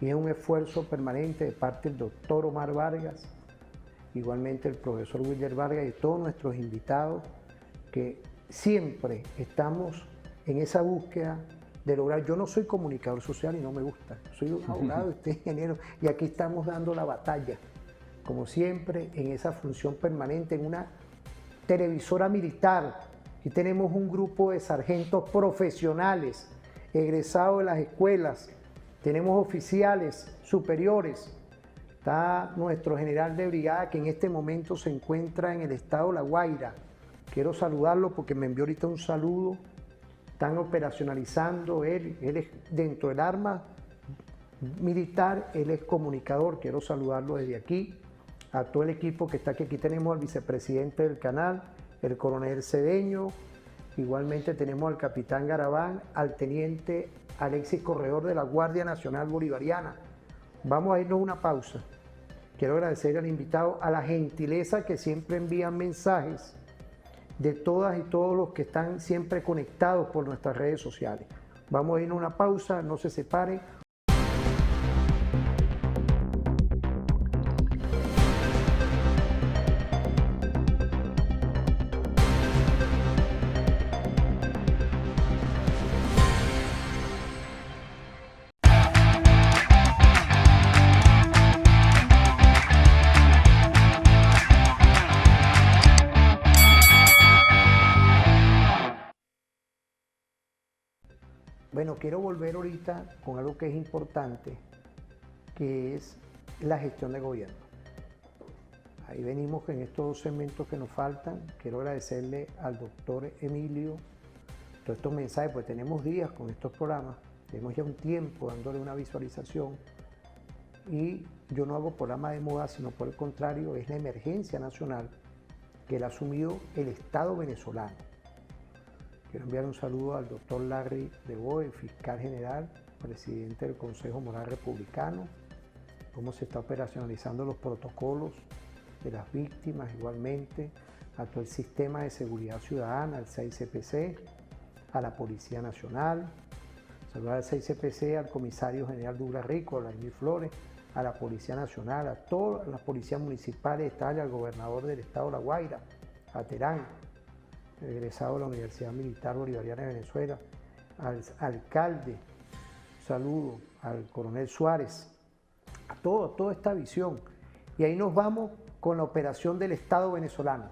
y es un esfuerzo permanente de parte del doctor Omar Vargas, igualmente el profesor Wilder Vargas y todos nuestros invitados, que siempre estamos en esa búsqueda de lograr. Yo no soy comunicador social y no me gusta, soy un abogado, usted es ingeniero, y aquí estamos dando la batalla, como siempre, en esa función permanente, en una televisora militar. Aquí tenemos un grupo de sargentos profesionales, egresados de las escuelas, tenemos oficiales superiores, está nuestro general de brigada que en este momento se encuentra en el estado La Guaira. Quiero saludarlo porque me envió ahorita un saludo. Están operacionalizando, él es dentro del arma militar, él es comunicador, quiero saludarlo desde aquí, a todo el equipo que está aquí. Aquí tenemos al vicepresidente del canal, el coronel Cedeño, igualmente tenemos al capitán Garabán, al teniente Alexis Corredor de la Guardia Nacional Bolivariana. Vamos a irnos a una pausa. Quiero agradecer al invitado, a la gentileza que siempre envían mensajes de todas y todos los que están siempre conectados por nuestras redes sociales. Vamos a irnos a una pausa, no se separen. Bueno, quiero volver ahorita con algo que es importante, que es la gestión de gobierno. Ahí venimos en estos dos segmentos que nos faltan. Quiero agradecerle al doctor Emilio todos estos mensajes, pues tenemos días con estos programas, tenemos ya un tiempo dándole una visualización y yo no hago programa de moda, sino por el contrario, es la emergencia nacional que la ha asumido el Estado venezolano. Quiero enviar un saludo al doctor Larry Deboe, fiscal general, presidente del Consejo Moral Republicano, cómo se está operacionalizando los protocolos de las víctimas, igualmente a todo el sistema de seguridad ciudadana, al 6CPC, a la Policía Nacional, saludar al 6CPC, al comisario general Douglas Rico, a Laimir Flores, a la Policía Nacional, a todas las policías municipales, al gobernador del estado de La Guaira, a Terán, egresado de la Universidad Militar Bolivariana de Venezuela, al alcalde, saludo al coronel Suárez, a toda esta visión. Y ahí nos vamos con la operación del Estado venezolano,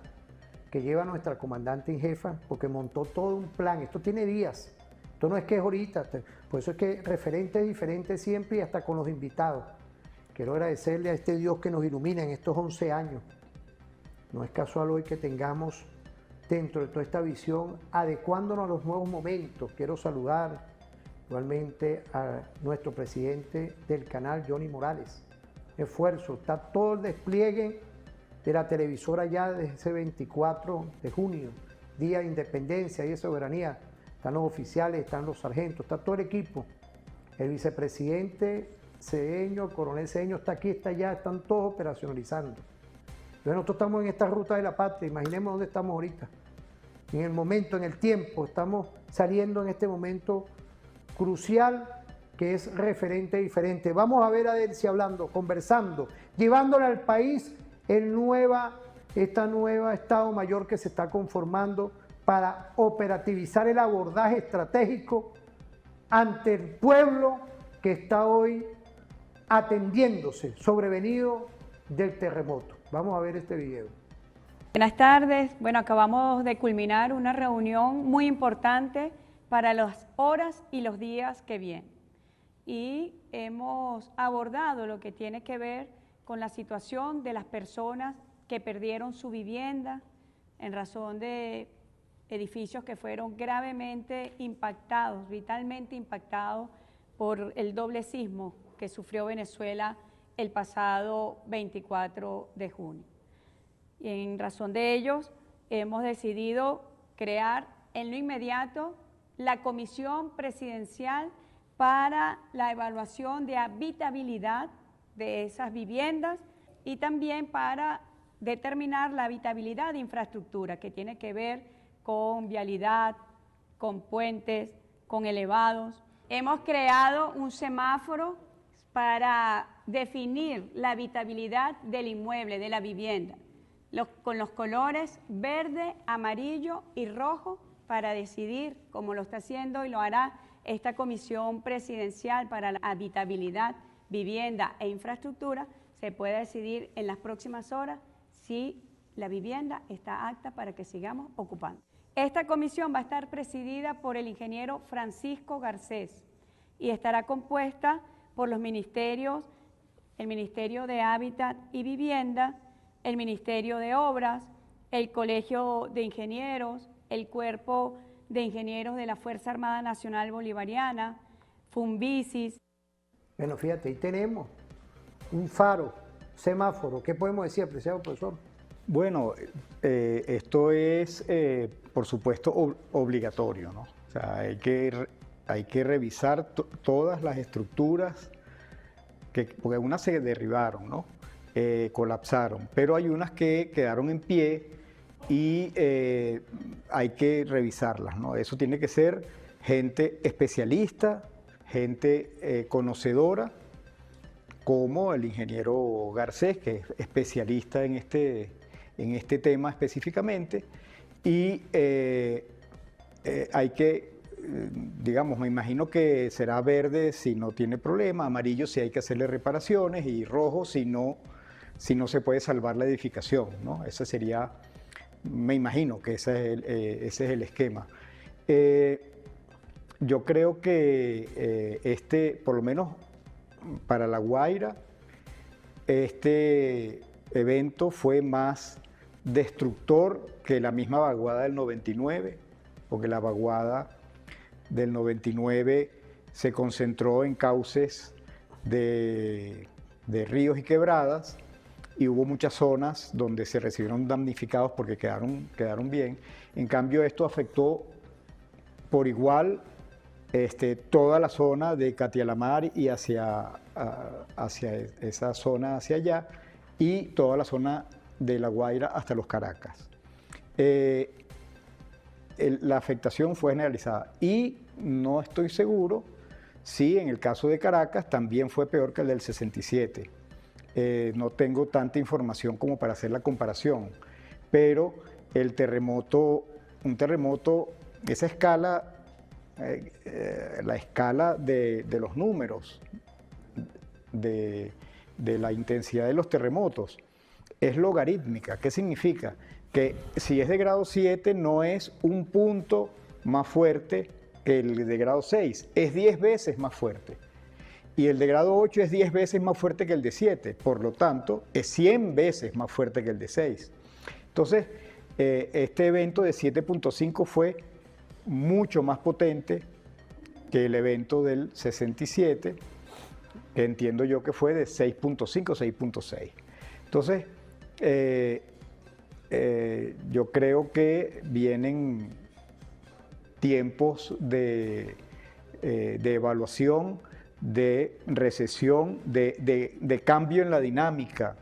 que lleva nuestra comandante en jefa, porque montó todo un plan. Esto tiene días, esto no es que es ahorita, por eso es que referentes diferentes siempre y hasta con los invitados. Quiero agradecerle a este Dios que nos ilumina en estos 11 años. No es casual hoy que tengamos dentro de toda esta visión, adecuándonos a los nuevos momentos. Quiero saludar igualmente a nuestro presidente del canal, Johnny Morales. Esfuerzo, está todo el despliegue de la televisora ya desde ese 24 de junio, Día de Independencia y de Soberanía. Están los oficiales, están los sargentos, está todo el equipo. El vicepresidente Cedeño, el coronel Cedeño está aquí, está allá, están todos operacionalizando. Entonces nosotros estamos en esta ruta de la patria, imaginemos dónde estamos ahorita. En el momento, en el tiempo, estamos saliendo en este momento crucial que es referente diferente. Vamos a ver a Delcy hablando, conversando, llevándole al país esta nueva Estado Mayor que se está conformando para operativizar el abordaje estratégico ante el pueblo que está hoy atendiéndose, sobrevenido del terremoto. Vamos a ver este video. Buenas tardes. Bueno, acabamos de culminar una reunión muy importante para las horas y los días que vienen. Y hemos abordado lo que tiene que ver con la situación de las personas que perdieron su vivienda en razón de edificios que fueron gravemente impactados, vitalmente impactados por el doble sismo que sufrió Venezuela el pasado 24 de junio. Y en razón de ellos hemos decidido crear en lo inmediato la Comisión Presidencial para la evaluación de habitabilidad de esas viviendas y también para determinar la habitabilidad de infraestructura que tiene que ver con vialidad, con puentes, con elevados. Hemos creado un semáforo para definir la habitabilidad del inmueble, de la vivienda, con los colores verde, amarillo y rojo para decidir, como lo está haciendo y lo hará esta Comisión Presidencial para la Habitabilidad, Vivienda e Infraestructura, se puede decidir en las próximas horas si la vivienda está apta para que sigamos ocupando. Esta comisión va a estar presidida por el ingeniero Francisco Garcés y estará compuesta por los ministerios, el Ministerio de Hábitat y Vivienda, el Ministerio de Obras, el Colegio de Ingenieros, el Cuerpo de Ingenieros de la Fuerza Armada Nacional Bolivariana, Fumbicis. Bueno, fíjate, ahí tenemos un faro, semáforo. ¿Qué podemos decir, apreciado profesor? Bueno, esto es, por supuesto, obligatorio, ¿no? O sea, hay que revisar todas las estructuras, porque unas se derribaron, ¿no? Colapsaron, pero hay unas que quedaron en pie y hay que revisarlas, ¿no? Eso tiene que ser gente especialista, gente conocedora, como el ingeniero Garcés, que es especialista en este tema específicamente, y hay que, digamos, me imagino que será verde si no tiene problema, amarillo si hay que hacerle reparaciones y rojo si no se puede salvar la edificación, ¿no? Ese sería, me imagino que ese es el esquema. Yo creo que por lo menos para La Guaira, este evento fue más destructor que la misma vaguada del 99, porque la vaguada del 99 se concentró en cauces de ríos y quebradas, y hubo muchas zonas donde se recibieron damnificados porque quedaron bien. En cambio, esto afectó por igual toda la zona de Catialamar y hacia esa zona hacia allá, y toda la zona de La Guaira hasta los Caracas. La afectación fue generalizada y no estoy seguro si en el caso de Caracas también fue peor que el del 67. No tengo tanta información como para hacer la comparación, pero un terremoto, esa escala, la escala de los números, de la intensidad de los terremotos, es logarítmica. ¿Qué significa? Que si es de grado 7 no es un punto más fuerte que el de grado 6, es 10 veces más fuerte. Y el de grado 8 es 10 veces más fuerte que el de 7, por lo tanto, es 100 veces más fuerte que el de 6. Entonces, este evento de 7.5 fue mucho más potente que el evento del 67, que entiendo yo que fue de 6.5, 6.6. Entonces, yo creo que vienen tiempos de evaluación, de recesión, de cambio en la dinámica,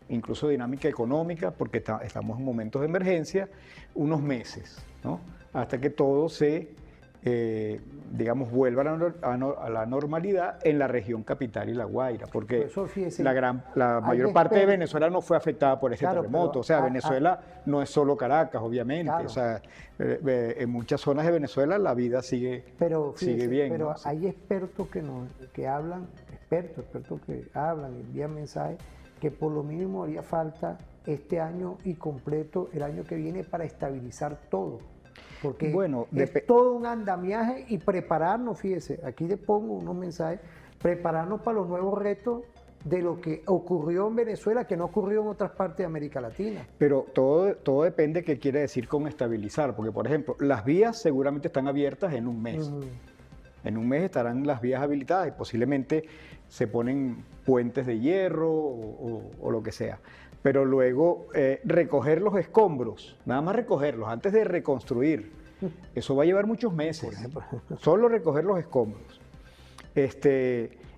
incluso dinámica económica, porque estamos en momentos de emergencia, unos meses, ¿no? Hasta que todo se, digamos, vuelva a la normalidad en la región capital y La Guaira, porque fíjese, la mayor parte de Venezuela no fue afectada por este terremoto. O sea, Venezuela no es solo Caracas, obviamente. Claro. O sea, en muchas zonas de Venezuela la vida sigue bien. Pero ¿no? hay expertos que hablan, expertos que hablan, envían mensajes que por lo mínimo haría falta este año y completo el año que viene para estabilizar todo. Porque es todo un andamiaje y prepararnos, fíjese, aquí le pongo unos mensajes, prepararnos para los nuevos retos de lo que ocurrió en Venezuela, que no ocurrió en otras partes de América Latina. Pero todo depende de qué quiere decir con estabilizar, porque por ejemplo, las vías seguramente están abiertas en un mes. En un mes estarán las vías habilitadas y posiblemente se ponen puentes de hierro o lo que sea. pero luego recoger los escombros, nada más recogerlos antes de reconstruir, eso va a llevar muchos meses, solo recoger los escombros.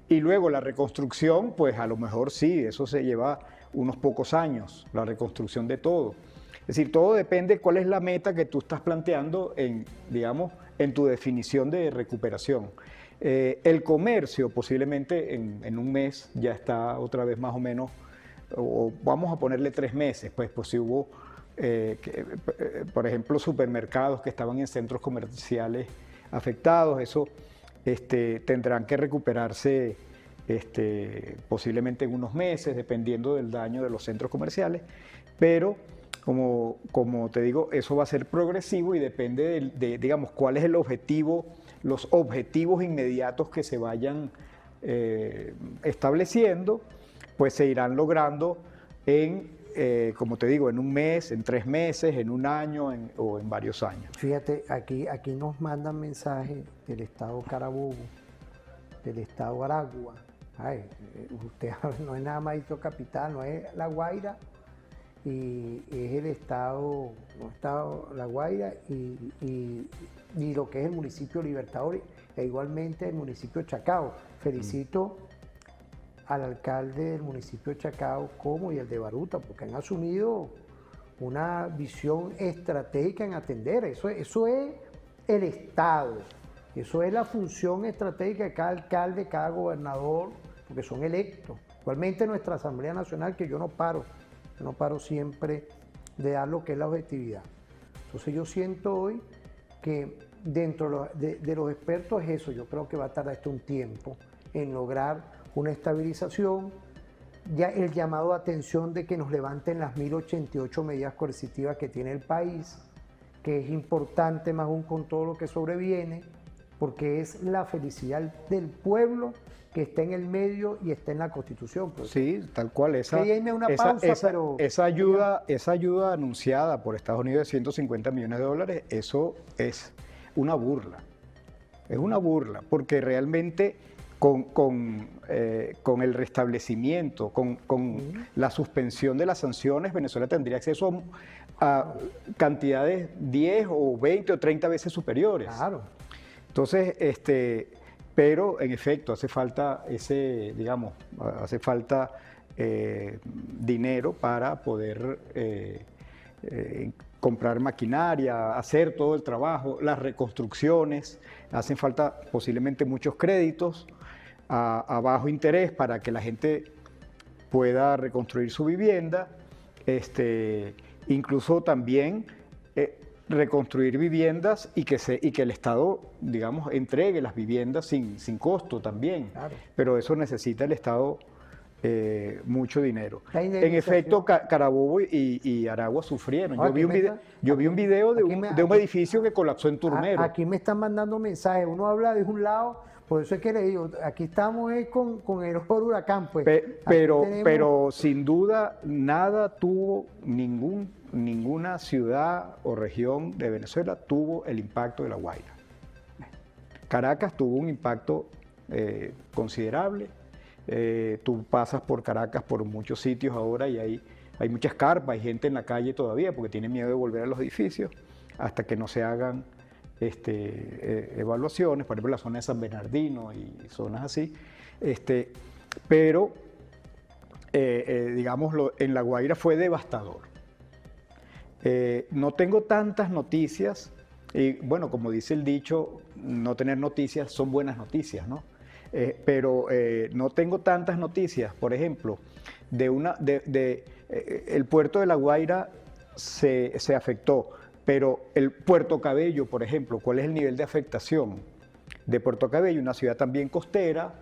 Y luego la reconstrucción, pues a lo mejor sí, eso se lleva unos pocos años, la reconstrucción de todo. Es decir, todo depende de cuál es la meta que tú estás planteando en, digamos, en tu definición de recuperación. El comercio posiblemente en un mes ya está otra vez más o menos, o vamos a ponerle 3 meses, pues si hubo, por ejemplo, supermercados que estaban en centros comerciales afectados, eso tendrán que recuperarse posiblemente en unos meses, dependiendo del daño de los centros comerciales, pero como te digo, eso va a ser progresivo y depende digamos, cuál es el objetivo, los objetivos inmediatos que se vayan estableciendo, pues se irán logrando como te digo, en un mes, en 3 meses, en un año o en varios años. Fíjate, aquí nos mandan mensajes del estado Carabobo, del estado Aragua. Ay, usted no es nada más Distrito Capital, no es La Guaira, y es el estado La Guaira y lo que es el municipio Libertador, e igualmente el municipio de Chacao. Felicito al alcalde del municipio de Chacao y el de Baruta, porque han asumido una visión estratégica en atender. Eso es el Estado, eso es la función estratégica de cada alcalde, cada gobernador, porque son electos. Igualmente nuestra Asamblea Nacional, que yo no paro siempre de dar lo que es la objetividad. Entonces yo siento hoy que dentro de los expertos es eso. Yo creo que va a tardar un tiempo en lograr una estabilización, ya el llamado de atención de que nos levanten las 1088 medidas coercitivas que tiene el país, que es importante más aún con todo lo que sobreviene, porque es la felicidad del pueblo que está en el medio y está en la Constitución. Pues. Sí, tal cual. Esa ayuda anunciada por Estados Unidos de 150 millones de dólares, eso es una burla. Es una burla, porque realmente con el restablecimiento, con la suspensión de las sanciones, Venezuela tendría acceso a cantidades 10 o 20 o 30 veces superiores. Claro. Entonces, pero en efecto hace falta dinero para poder comprar maquinaria, hacer todo el trabajo, las reconstrucciones, hacen falta posiblemente muchos créditos a bajo interés para que la gente pueda reconstruir su vivienda, incluso también reconstruir viviendas y que el Estado, digamos, entregue las viviendas sin costo también. Claro. Pero eso necesita el Estado mucho dinero. En efecto, Carabobo y Aragua sufrieron. Yo vi un video de un edificio que colapsó en Turmero. Aquí me están mandando mensajes. Uno habla de un lado, por eso es que le digo, aquí estamos con el ojo huracán. Pues. Pero sin duda nada tuvo ninguna ciudad o región de Venezuela tuvo el impacto de La Guaira. Caracas tuvo un impacto considerable. Tú pasas por Caracas, por muchos sitios ahora, y hay muchas carpas, hay gente en la calle todavía porque tiene miedo de volver a los edificios hasta que no se hagan evaluaciones, por ejemplo la zona de San Bernardino y zonas así. Pero digámoslo, en La Guaira fue devastador. No tengo tantas noticias, y bueno, como dice el dicho, no tener noticias son buenas noticias, ¿no? Pero no tengo tantas noticias, por ejemplo, el puerto de La Guaira se afectó, pero el Puerto Cabello, por ejemplo, ¿cuál es el nivel de afectación de Puerto Cabello? Una ciudad también costera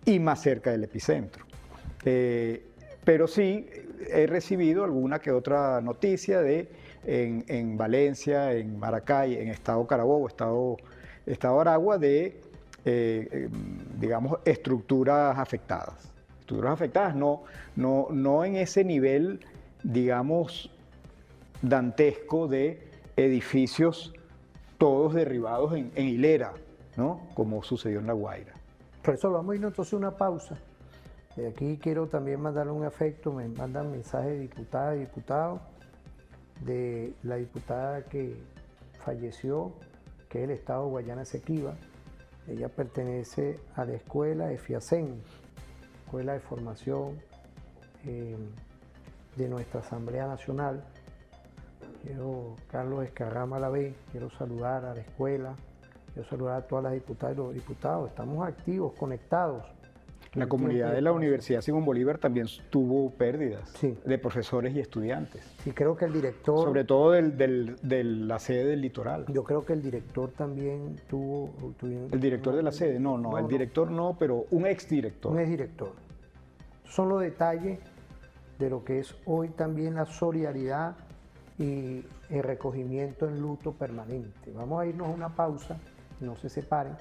y más cerca del epicentro. Pero sí he recibido alguna que otra noticia en Valencia, en Maracay, en Estado Carabobo, Estado Aragua, de digamos, estructuras afectadas. Estructuras afectadas no en ese nivel, digamos, dantesco de edificios todos derribados en hilera, ¿no? Como sucedió en La Guaira. Por eso vamos a ir entonces a una pausa De aquí quiero también mandarle un afecto, me mandan mensajes de diputadas y diputados, de la diputada que falleció, que es el Estado Guayana Esequiba. Ella pertenece a la escuela de FIACEN, Escuela de Formación de nuestra Asamblea Nacional. Carlos Escarrama la ve, quiero saludar a la escuela, quiero saludar a todas las diputadas y los diputados. Estamos activos, conectados. La comunidad de la Universidad Simón Bolívar también tuvo pérdidas de profesores y estudiantes. Sí, creo que el director... Sobre todo de la sede del litoral. Yo creo que el director también tuvo... ¿El director de la sede? No, el director no, pero un exdirector. Un exdirector. Son los detalles de lo que es hoy también la solidaridad y el recogimiento en luto permanente. Vamos a irnos a una pausa, no se separen,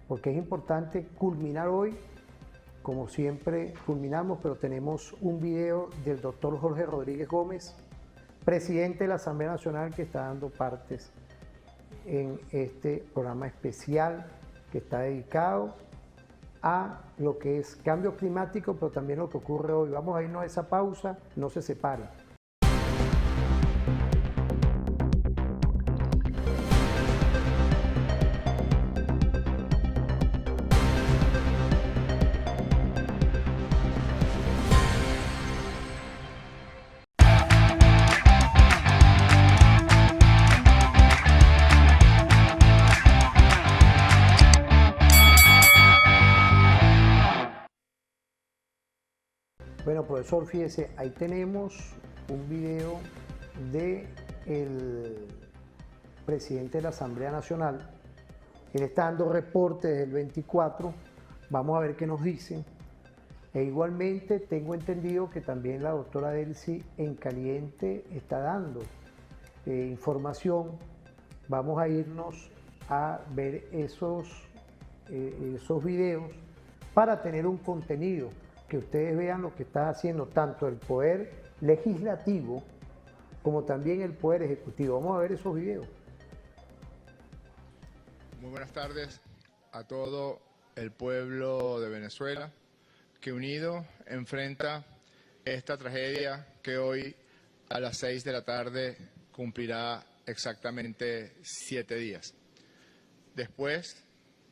porque es importante culminar hoy. Como siempre culminamos, pero tenemos un video del doctor Jorge Rodríguez Gómez, presidente de la Asamblea Nacional, que está dando partes en este programa especial que está dedicado a lo que es cambio climático, pero también lo que ocurre hoy. Vamos a irnos a esa pausa, no se separen. Bueno, profesor, fíjese, ahí tenemos un video del presidente de la Asamblea Nacional. Él está dando reporte desde el 24. Vamos a ver qué nos dicen. E igualmente tengo entendido que también la doctora Delcy en caliente está dando información. Vamos a irnos a ver esos videos para tener un contenido, que ustedes vean lo que está haciendo tanto el Poder Legislativo como también el Poder Ejecutivo. Vamos a ver esos videos. Muy buenas tardes a todo el pueblo de Venezuela, que unido enfrenta esta tragedia que hoy a las 6 de la tarde cumplirá exactamente 7 días. Después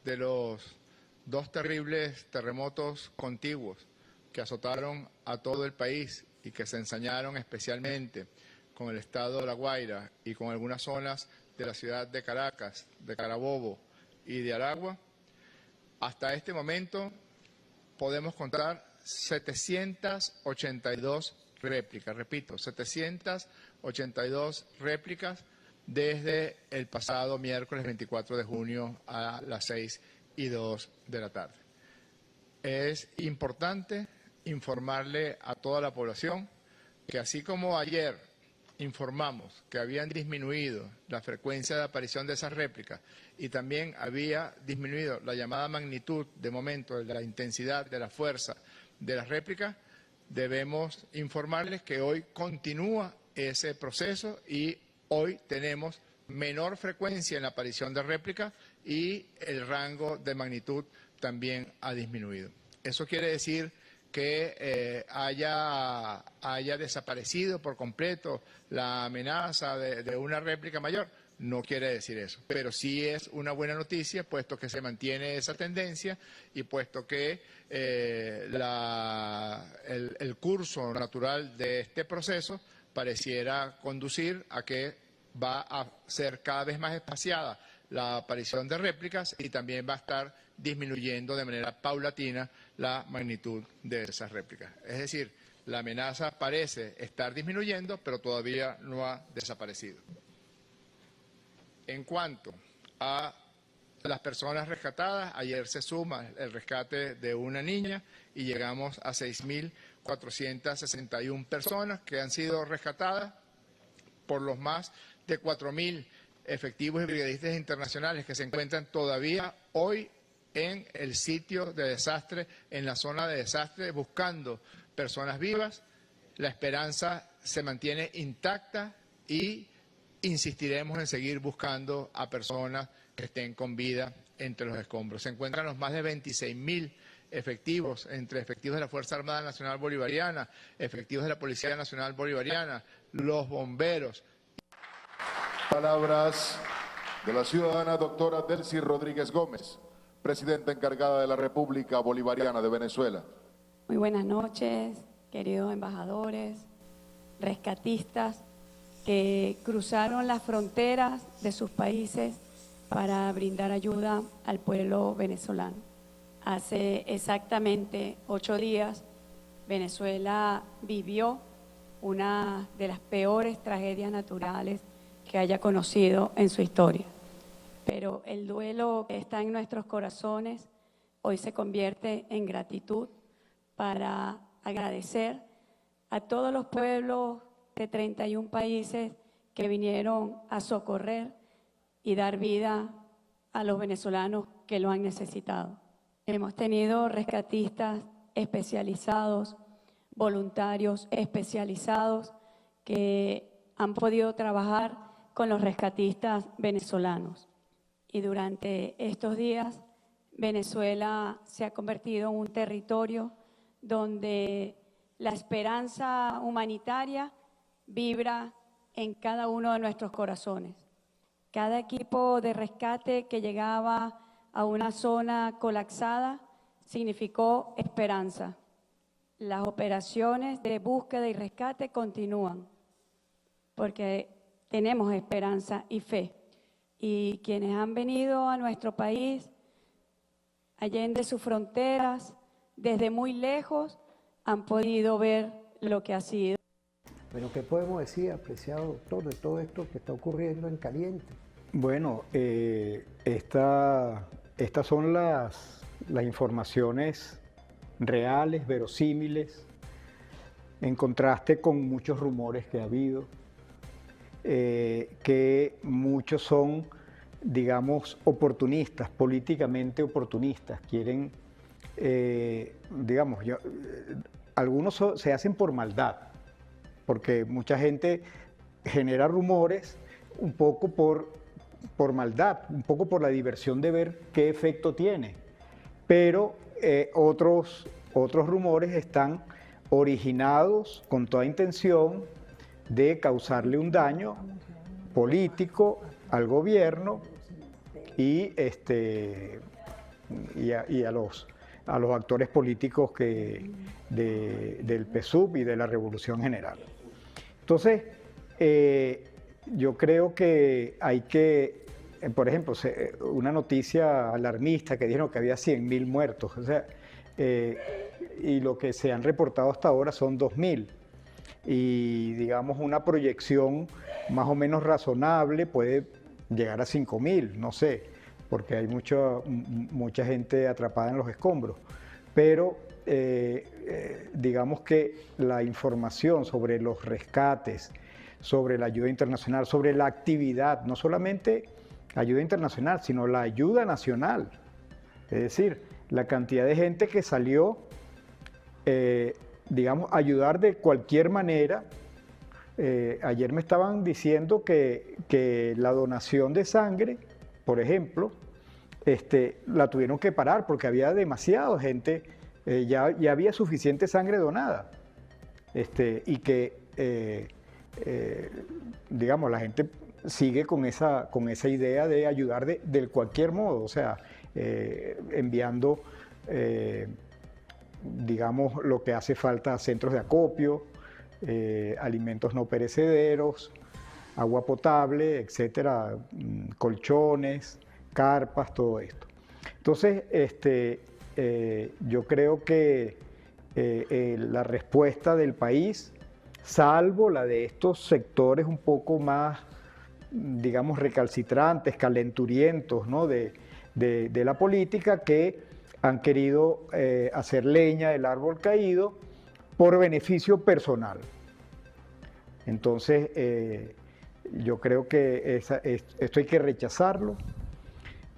de los 2 terribles terremotos contiguos que azotaron a todo el país y que se ensañaron especialmente con el estado de La Guaira y con algunas zonas de la ciudad de Caracas, de Carabobo y de Aragua, hasta este momento podemos contar 782 réplicas, repito, 782 réplicas desde el pasado miércoles 24 de junio a las 6:02 de la tarde. Es importante informarle a toda la población que así como ayer informamos que habían disminuido la frecuencia de aparición de esas réplicas y también había disminuido la llamada magnitud de momento, de la intensidad, de la fuerza de las réplicas, debemos informarles que hoy continúa ese proceso y hoy tenemos menor frecuencia en la aparición de réplicas y el rango de magnitud también ha disminuido. Eso quiere decir que haya desaparecido por completo la amenaza de una réplica mayor. No quiere decir eso, pero sí es una buena noticia, puesto que se mantiene esa tendencia y puesto que el curso natural de este proceso pareciera conducir a que va a ser cada vez más espaciada la aparición de réplicas y también va a estar disminuyendo de manera paulatina la magnitud de esas réplicas. Es decir, la amenaza parece estar disminuyendo, pero todavía no ha desaparecido. En cuanto a las personas rescatadas, ayer se suma el rescate de una niña y llegamos a 6.461 personas que han sido rescatadas por los más de 4.000 efectivos y brigadistas internacionales que se encuentran todavía hoy en el sitio de desastre, en la zona de desastre, buscando personas vivas. La esperanza se mantiene intacta y insistiremos en seguir buscando a personas que estén con vida entre los escombros. Se encuentran los más de 26.000 efectivos, entre efectivos de la Fuerza Armada Nacional Bolivariana, efectivos de la Policía Nacional Bolivariana, los bomberos. Palabras de la ciudadana doctora Delcy Rodríguez Gómez, presidenta encargada de la República Bolivariana de Venezuela. Muy buenas noches, queridos embajadores, rescatistas que cruzaron las fronteras de sus países para brindar ayuda al pueblo venezolano. Hace exactamente 8 días, Venezuela vivió una de las peores tragedias naturales que haya conocido en su historia. Pero el duelo que está en nuestros corazones hoy se convierte en gratitud para agradecer a todos los pueblos de 31 países que vinieron a socorrer y dar vida a los venezolanos que lo han necesitado. Hemos tenido rescatistas especializados, voluntarios especializados que han podido trabajar con los rescatistas venezolanos. Y durante estos días, Venezuela se ha convertido en un territorio donde la esperanza humanitaria vibra en cada uno de nuestros corazones. Cada equipo de rescate que llegaba a una zona colapsada significó esperanza. Las operaciones de búsqueda y rescate continúan porque tenemos esperanza y fe. Y quienes han venido a nuestro país, allende sus fronteras, desde muy lejos, han podido ver lo que ha sido. Bueno, ¿qué podemos decir, apreciado doctor, de todo esto que está ocurriendo en caliente? Bueno, estas son las informaciones reales, verosímiles, en contraste con muchos rumores que ha habido, que muchos son, digamos, oportunistas, políticamente oportunistas, quieren, digamos, algunos se hacen por maldad, porque mucha gente genera rumores un poco por maldad, un poco por la diversión de ver qué efecto tiene, pero otros rumores están originados con toda intención de causarle un daño político al gobierno y a los actores políticos del PSUV y de la Revolución General. Entonces, yo creo que hay que, por ejemplo, una noticia alarmista que dijeron que había 100.000 muertos, o sea, y lo que se han reportado hasta ahora son 2.000. Y digamos una proyección más o menos razonable puede llegar a 5.000, no sé, porque hay mucha gente atrapada en los escombros. Pero digamos que la información sobre los rescates, sobre la ayuda internacional, sobre la actividad, no solamente ayuda internacional, sino la ayuda nacional. Es decir, la cantidad de gente que salió, digamos, a ayudar de cualquier manera. Ayer me estaban diciendo que la donación de sangre, por ejemplo, la tuvieron que parar porque había demasiada gente, ya había suficiente sangre donada. Y que, digamos, la gente sigue con esa idea de ayudar de cualquier modo, o sea, enviando, digamos, lo que hace falta a centros de acopio, alimentos no perecederos, agua potable, etcétera, colchones, carpas, todo esto. Entonces, yo creo que la respuesta del país, salvo la de estos sectores un poco más, digamos, recalcitrantes, calenturientos, ¿no?, de la política, que han querido hacer leña del árbol caído por beneficio personal. Entonces, yo creo que esto hay que rechazarlo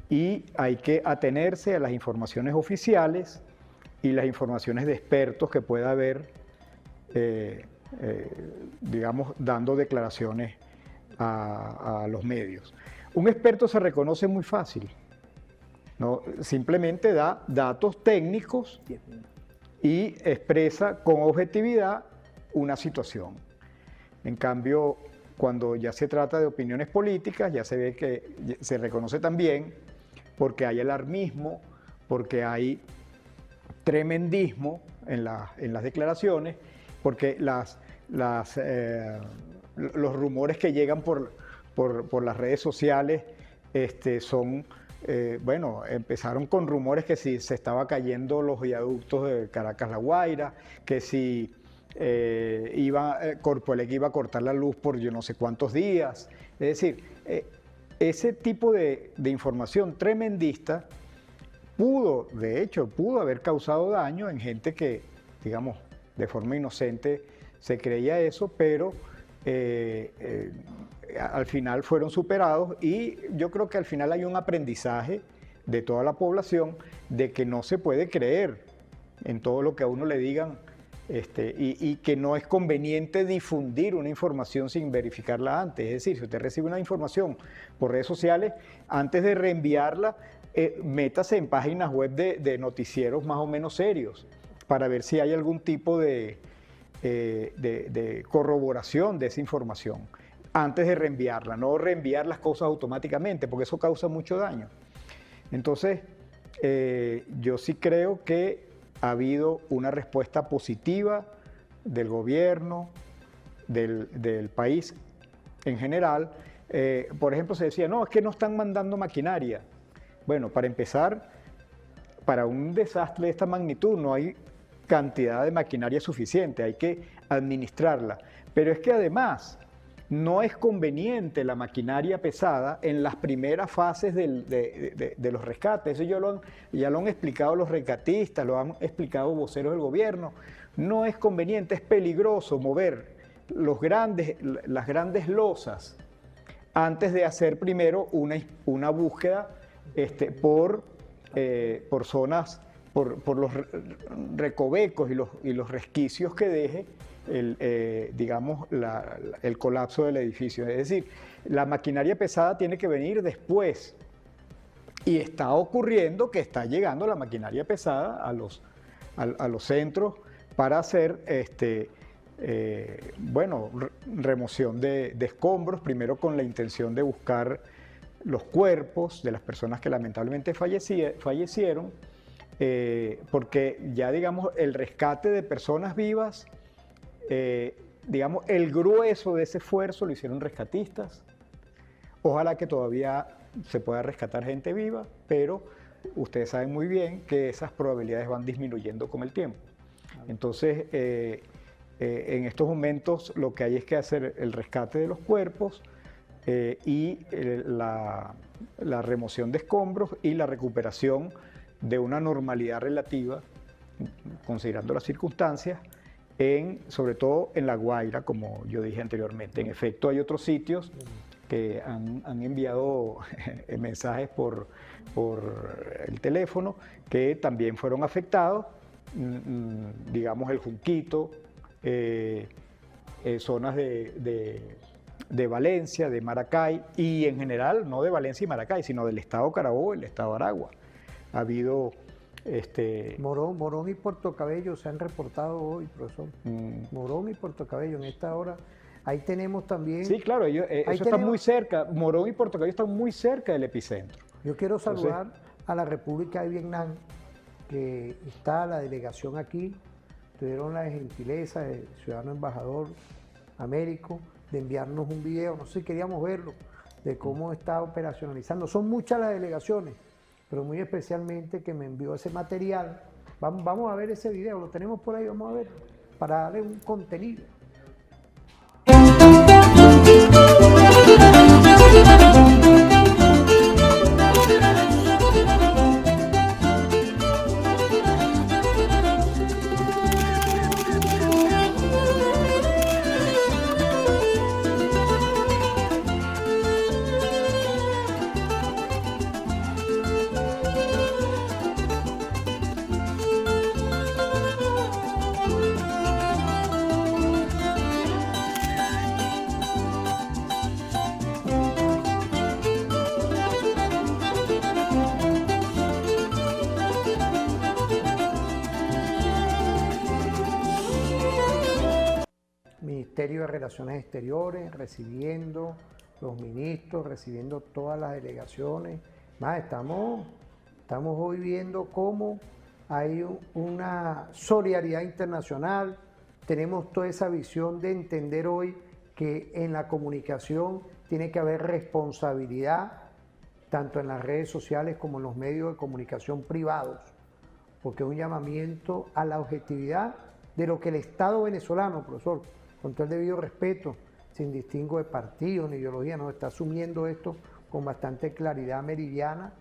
y hay que atenerse a las informaciones oficiales y las informaciones de expertos que pueda haber, digamos, dando declaraciones a los medios. Un experto se reconoce muy fácil. No, simplemente da datos técnicos y expresa con objetividad una situación. En cambio, cuando ya se trata de opiniones políticas, ya se ve que se reconoce también porque hay alarmismo, porque hay tremendismo en las declaraciones, porque los rumores que llegan por las redes sociales son, bueno, empezaron con rumores que si se estaba cayendo los viaductos de Caracas-La Guaira, que si Corpoelec iba a cortar la luz por yo no sé cuántos días. Es decir, ese tipo de información tremendista de hecho, pudo haber causado daño en gente que, digamos, de forma inocente se creía eso, pero al final fueron superados y yo creo que al final hay un aprendizaje de toda la población de que no se puede creer en todo lo que a uno le digan y que no es conveniente difundir una información sin verificarla antes. Es decir, si usted recibe una información por redes sociales, antes de reenviarla, métase en páginas web de noticieros más o menos serios para ver si hay algún tipo de corroboración de esa información antes de reenviarla, no reenviar las cosas automáticamente, porque eso causa mucho daño. Entonces, yo sí creo que ha habido una respuesta positiva del gobierno, del país en general. Por ejemplo, se decía, no, es que no están mandando maquinaria. Bueno, para empezar, para un desastre de esta magnitud no hay cantidad de maquinaria suficiente, hay que administrarla. Pero es que además no es conveniente la maquinaria pesada en las primeras fases de los rescates. Eso ya lo han explicado los rescatistas, lo han explicado voceros del gobierno. No es conveniente, es peligroso mover las grandes losas antes de hacer primero una búsqueda por zonas, por los recovecos y los resquicios que deje digamos, el colapso del edificio. Es decir, la maquinaria pesada tiene que venir después. Y está ocurriendo que está llegando la maquinaria pesada a los centros para hacer bueno, remoción de escombros, primero con la intención de buscar los cuerpos de las personas que lamentablemente fallecieron, porque ya, digamos, el rescate de personas vivas, digamos, el grueso de ese esfuerzo lo hicieron rescatistas. Ojalá que todavía se pueda rescatar gente viva, pero ustedes saben muy bien que esas probabilidades van disminuyendo con el tiempo. Entonces, en estos momentos lo que hay es que hacer el rescate de los cuerpos y la remoción de escombros y la recuperación de una normalidad relativa, considerando las circunstancias, sobre todo en La Guaira, como yo dije anteriormente. En efecto, hay otros sitios que han enviado mensajes por el teléfono que también fueron afectados, digamos el Junquito, zonas de Valencia, de Maracay, y en general no de Valencia y Maracay, sino del estado Carabobo y el estado Aragua. Ha habido Morón y Puerto Cabello se han reportado hoy, profesor. Morón y Puerto Cabello en esta hora. Ahí tenemos también... Sí, claro, eso está muy cerca. Morón y Puerto Cabello están muy cerca del epicentro. Yo quiero saludar a la República de Vietnam, que está la delegación aquí. Tuvieron la gentileza del ciudadano embajador Américo de enviarnos un video, no sé si queríamos verlo, de cómo está operacionalizando. Son muchas las delegaciones, pero muy especialmente que me envió ese material. Vamos a ver ese video, lo tenemos por ahí, vamos a ver, para darle un contenido. Ministerio de Relaciones Exteriores, recibiendo los ministros, recibiendo todas las delegaciones. Más, estamos hoy viendo cómo hay una solidaridad internacional, tenemos toda esa visión de entender hoy que en la comunicación tiene que haber responsabilidad, tanto en las redes sociales como en los medios de comunicación privados, porque es un llamamiento a la objetividad de lo que el Estado venezolano, profesor, con todo el debido respeto, sin distingo de partido ni ideología, nos está asumiendo esto con bastante claridad meridiana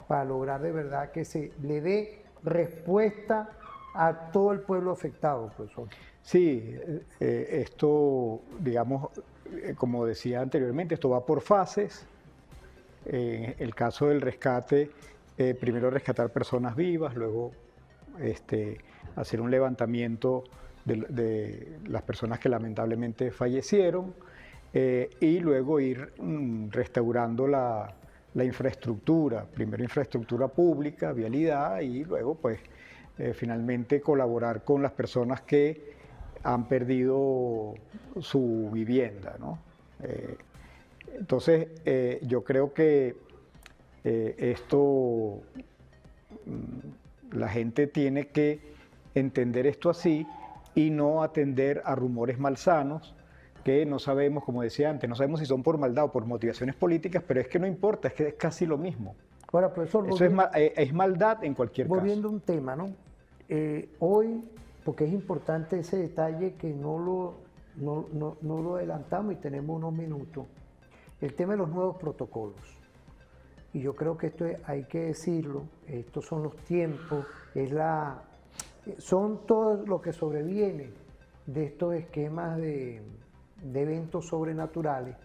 para lograr de verdad que se le dé respuesta a todo el pueblo afectado, profesor. Sí, esto, digamos, como decía anteriormente, esto va por fases. El caso del rescate, primero rescatar personas vivas, luego hacer un levantamiento de las personas que lamentablemente fallecieron y luego ir restaurando la infraestructura, primero infraestructura pública, vialidad y luego pues finalmente colaborar con las personas que han perdido su vivienda, ¿no? Entonces yo creo que esto la gente tiene que entender esto así y no atender a rumores malsanos que no sabemos, como decía antes, no sabemos si son por maldad o por motivaciones políticas, pero es que no importa, es que es casi lo mismo. Ahora, profesor, eso es maldad en cualquier caso. Volviendo a un tema, ¿no? Hoy, porque es importante ese detalle que no lo adelantamos y tenemos unos minutos, el tema de los nuevos protocolos. Y yo creo que esto hay que decirlo, estos son los tiempos, son todo lo que sobreviene de estos esquemas de eventos sobrenaturales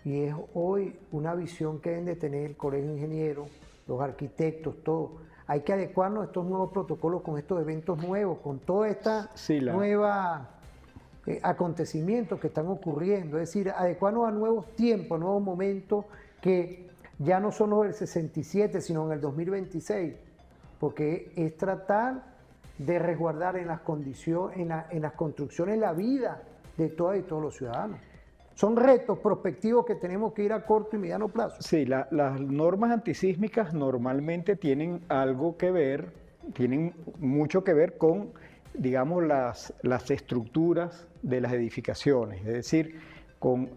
y es hoy una visión que deben de tener el Colegio de Ingenieros, los arquitectos, todo. Hay que adecuarnos a estos nuevos protocolos con estos eventos nuevos, con toda esta nueva acontecimientos que están ocurriendo, es decir, adecuarnos a nuevos tiempos, a nuevos momentos que ya no son los del 67, sino en el 2026, porque es tratar de resguardar en las condiciones, en las construcciones la vida de todas y todos los ciudadanos. Son retos prospectivos que tenemos que ir a corto y mediano plazo. Sí, las normas antisísmicas normalmente tienen algo que ver, tienen mucho que ver con, digamos, las estructuras de las edificaciones, es decir, con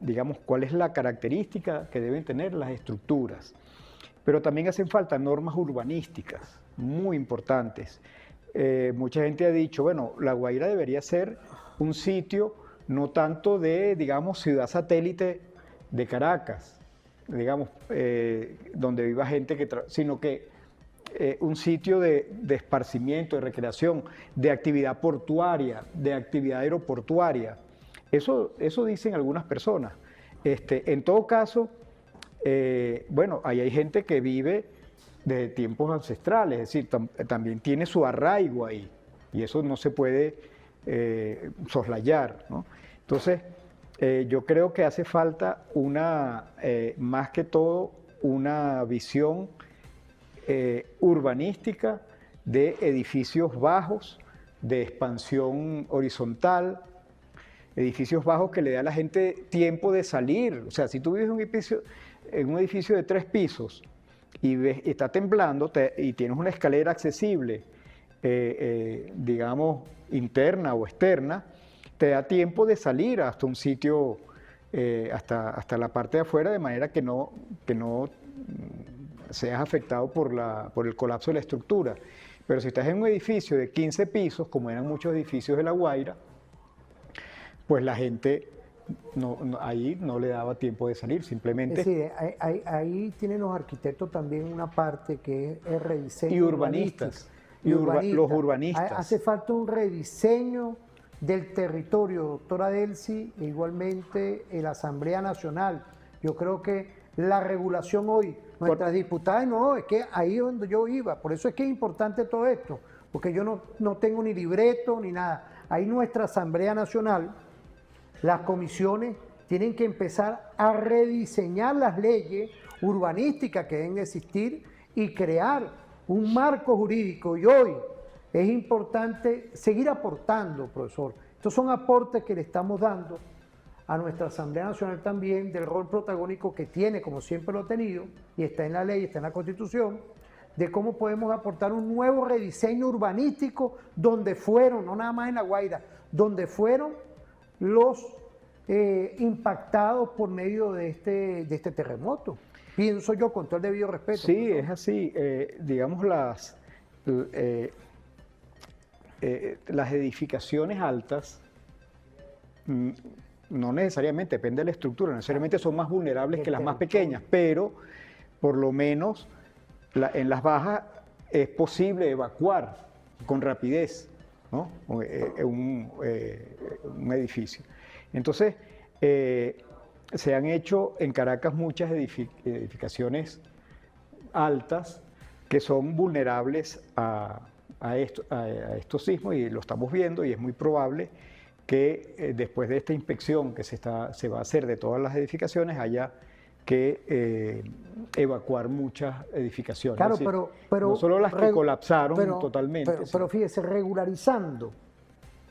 digamos, cuál es la característica que deben tener las estructuras. Pero también hacen falta normas urbanísticas muy importantes. Mucha gente ha dicho, bueno, La Guaira debería ser un sitio no tanto de, digamos, ciudad satélite de Caracas, digamos, donde viva gente, sino que un sitio de esparcimiento, de recreación, de actividad portuaria, de actividad aeroportuaria. Eso dicen algunas personas. En todo caso, bueno, ahí hay gente que vive desde tiempos ancestrales, es decir, también tiene su arraigo ahí, y eso no se puede soslayar, ¿no? Entonces, yo creo que hace falta más que todo, una visión urbanística de edificios bajos, de expansión horizontal, edificios bajos que le dé a la gente tiempo de salir. O sea, si tú vives en un edificio de 3 pisos y está temblando y tienes una escalera accesible, digamos, interna o externa, te da tiempo de salir hasta un sitio, hasta la parte de afuera, de manera que no seas afectado por el colapso de la estructura. Pero si estás en un edificio de 15 pisos, como eran muchos edificios de La Guaira, pues la gente ahí no le daba tiempo de salir, simplemente... Es decir, ahí tienen los arquitectos también una parte que es el rediseño. Y urbanistas. Los urbanistas. Hace falta un rediseño del territorio, doctora Delcy, e igualmente en la Asamblea Nacional. Yo creo que la regulación hoy, nuestras diputadas, no, es que ahí es donde yo iba, por eso es que es importante todo esto, porque yo no tengo ni libreto ni nada. Ahí nuestra Asamblea Nacional, las comisiones tienen que empezar a rediseñar las leyes urbanísticas que deben existir y crear un marco jurídico. Y hoy es importante seguir aportando, profesor, Estos son aportes que le estamos dando a nuestra Asamblea Nacional también del rol protagónico que tiene, como siempre lo ha tenido, y está en la ley, está en la Constitución, de cómo podemos aportar un nuevo rediseño urbanístico donde fueron, no nada más en La Guaira, donde fueron los impactados por medio de este terremoto. Pienso yo, con todo el debido respeto. Sí, es así. Digamos, las edificaciones altas, no necesariamente, depende de la estructura, necesariamente son más vulnerables que las más pequeñas, pero por lo menos en las bajas es posible evacuar con rapidez, ¿no? un edificio. Entonces, se han hecho en Caracas muchas edificaciones altas que son vulnerables a estos sismos, y lo estamos viendo, y es muy probable que después de esta inspección que se va a hacer de todas las edificaciones haya que evacuar muchas edificaciones. Claro, decir, pero no solo las que colapsaron totalmente. Pero fíjese, regularizando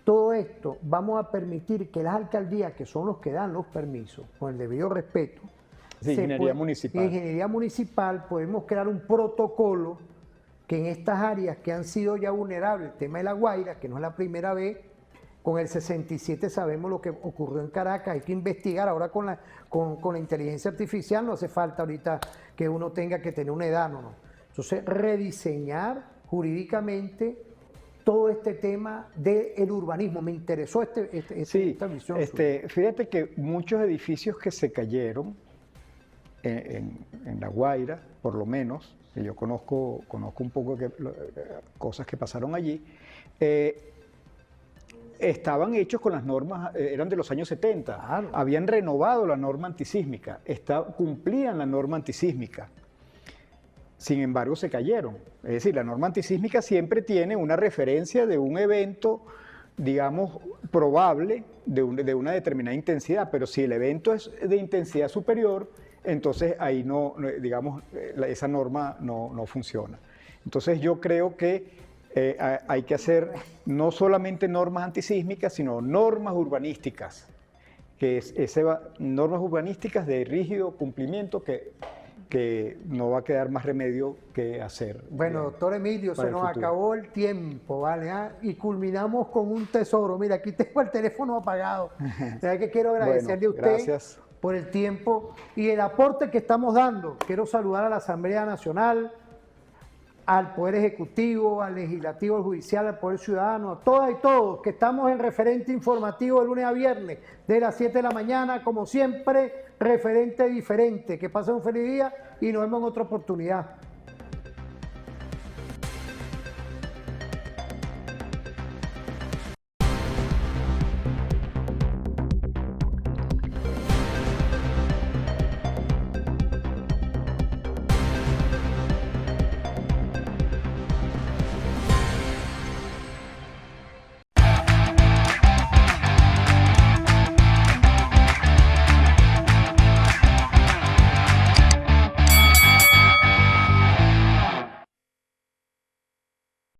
todo esto, vamos a permitir que las alcaldías, que son los que dan los permisos, con el debido respeto, ingeniería municipal. Ingeniería municipal, podemos crear un protocolo que en estas áreas que han sido ya vulnerables, el tema de La Guaira, que no es la primera vez, con el 67 sabemos lo que ocurrió en Caracas, hay que investigar ahora con la inteligencia artificial, no hace falta ahorita que uno tenga que tener una edad, no. Entonces, rediseñar jurídicamente todo este tema del urbanismo. Me interesó esta visión. Fíjate que muchos edificios que se cayeron en La Guaira, por lo menos, que yo conozco un poco cosas que pasaron allí, estaban hechos con las normas, eran de los años 70, claro. Habían renovado la norma antisísmica, cumplían la norma antisísmica. Sin embargo, se cayeron. Es decir, la norma antisísmica siempre tiene una referencia de un evento, digamos, probable de una determinada intensidad, pero si el evento es de intensidad superior, entonces ahí digamos, esa norma no funciona. Entonces yo creo que hay que hacer no solamente normas antisísmicas, sino normas urbanísticas, normas urbanísticas de rígido cumplimiento que no va a quedar más remedio que hacer. Bueno, doctor Emilio, se nos acabó el tiempo, ¿vale? Y culminamos con un tesoro. Mira, aquí tengo el teléfono apagado. ¿Verdad que quiero agradecerle a usted? Gracias por el tiempo y el aporte que estamos dando. Quiero saludar a la Asamblea Nacional, al Poder Ejecutivo, al Legislativo, al Judicial, al Poder Ciudadano, a todas y todos que estamos en Referente Informativo de lunes a viernes, de las 7 de la mañana, como siempre, referente diferente. Que pasen un feliz día y nos vemos en otra oportunidad.